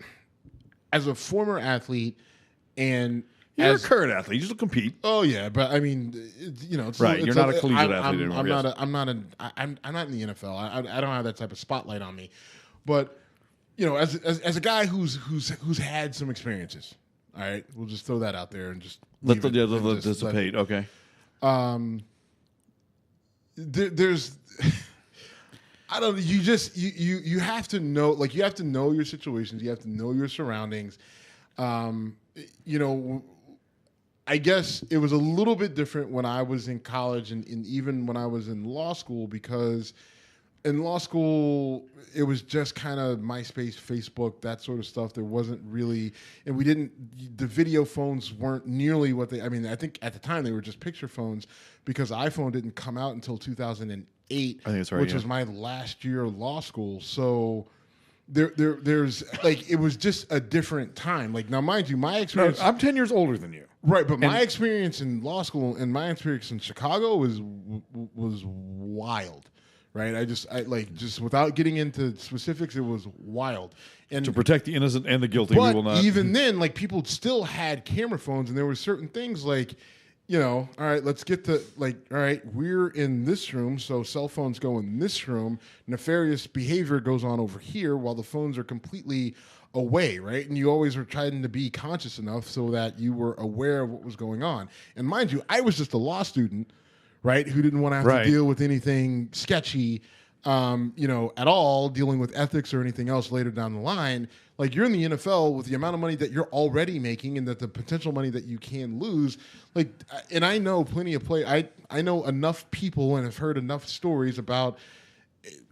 former athlete and
you're a current athlete, you just compete.
Oh yeah, but I mean, it's
right. You're not a collegiate athlete anymore.
I'm not in the NFL. I don't have that type of spotlight on me. But as a guy who's had some experiences. All right, we'll just throw that out there and just
let dissipate. Okay.
There's, I don't. You have to know. Like you have to know your situations. You have to know your surroundings. I guess it was a little bit different when I was in college and even when I was in law school because. In law school, it was just kind of MySpace, Facebook, that sort of stuff. There wasn't really, and the video phones weren't nearly what I think at the time they were just picture phones because iPhone didn't come out until 2008,
I think that's right,
which was my last year of law school. So there's like, it was just a different time. Like now, mind you, my experience.
No, I'm 10 years older than you.
Right, but my experience in law school and my experience in Chicago was wild. Right, I just without getting into specifics, it was wild. And
to protect the innocent and the guilty,
but
we will not.
Even then, like people still had camera phones, and there were certain things like, all right, let's get to all right, we're in this room, so cell phones go in this room. Nefarious behavior goes on over here, while the phones are completely away, right? And you always were trying to be conscious enough so that you were aware of what was going on. And mind you, I was just a law student. Right, who didn't want to have to deal with anything sketchy, at all, dealing with ethics or anything else later down the line. Like you're in the NFL with the amount of money that you're already making, and that the potential money that you can lose. Like, and I know plenty of I know enough people and have heard enough stories about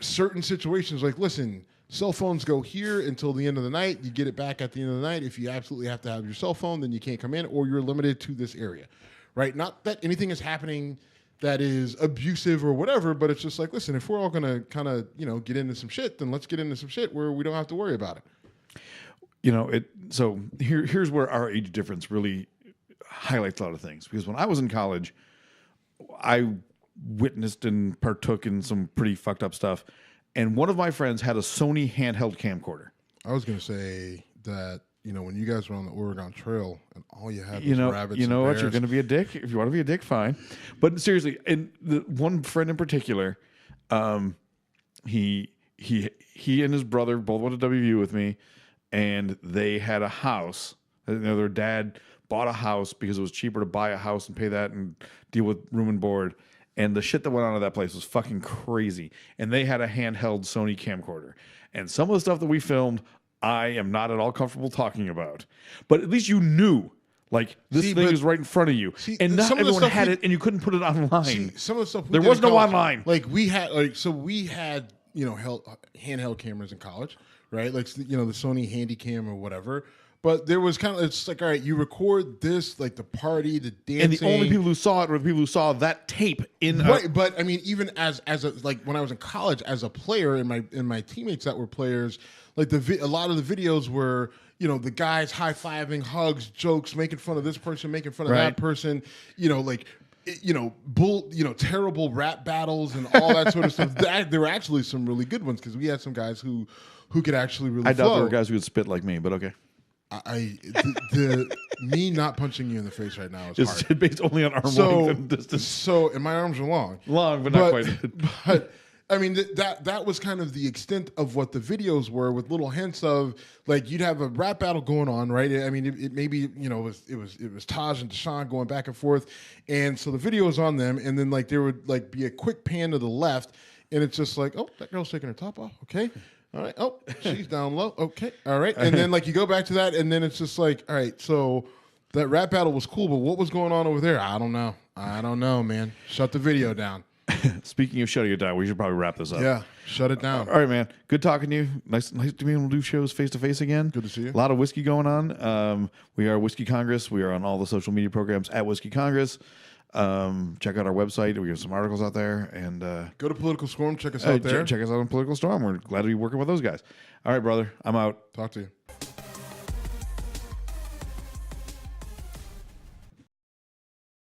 certain situations. Like, listen, cell phones go here until the end of the night. You get it back at the end of the night. If you absolutely have to have your cell phone, then you can't come in, or you're limited to this area. Right? Not that anything is happening that is abusive or whatever, but it's just like, listen, if we're all going to kind of, get into some shit, then let's get into some shit where we don't have to worry about it.
So here's where our age difference really highlights a lot of things. Because when I was in college, I witnessed and partook in some pretty fucked up stuff. And one of my friends had a Sony handheld camcorder.
I was going to say that, when you guys were on the Oregon Trail and all you had was rabbits and
what?
bears.
You're going to be a dick. If you want to be a dick, fine. But seriously, and the one friend in particular, he and his brother both went to WVU with me, and they had a house. Their dad bought a house because it was cheaper to buy a house and pay that and deal with room and board. And the shit that went on at that place was fucking crazy. And they had a handheld Sony camcorder. And some of the stuff that we filmed, I am not at all comfortable talking about. But at least you knew, this thing is right in front of you. And not everyone had it, and you couldn't put it online.
Some of the stuff
there was no online.
We had, handheld cameras in college, right? The Sony Handycam or whatever. But there was it's all right, you record this, the party, the dancing.
And the only people who saw it were the people who saw that tape in
right. But I mean, even as a when I was in college as a player and my teammates that were players, a lot of the videos were, the guys high-fiving, hugs, jokes, making fun of this person, making fun of that person, terrible rap battles and all that sort of stuff. There were actually some really good ones because we had some guys who could actually really
I doubt
flow.
there were guys who could spit like me, but okay.
Me not punching you in the face right now is hard.
Based only on arm length and distance.
And my arms are long,
but not quite.
But I mean that was kind of the extent of what the videos were, with little hints of you'd have a rap battle going on, right? I mean, it maybe it was Taj and Deshaun going back and forth, and so the video was on them, and then there would be a quick pan to the left, and it's just oh, that girl's taking her top off, okay. All right. Oh, she's down low. Okay. All right. And then you go back to that, and then it's just all right. So that rap battle was cool, but what was going on over there? I don't know, man. Shut the video down.
Speaking of shutting it down, we should probably wrap this up.
Yeah. Shut it down.
All right, man. Good talking to you. Nice to be able to do shows face to face again.
Good to see you.
A lot of whiskey going on. We are Whiskey Congress. We are on all the social media programs at Whiskey Congress. Check out our website. We have some articles out there, and
go to Political Storm. Check us out there.
Check us out on Political Storm. We're glad to be working with those guys. All right, brother. I'm out.
Talk to you.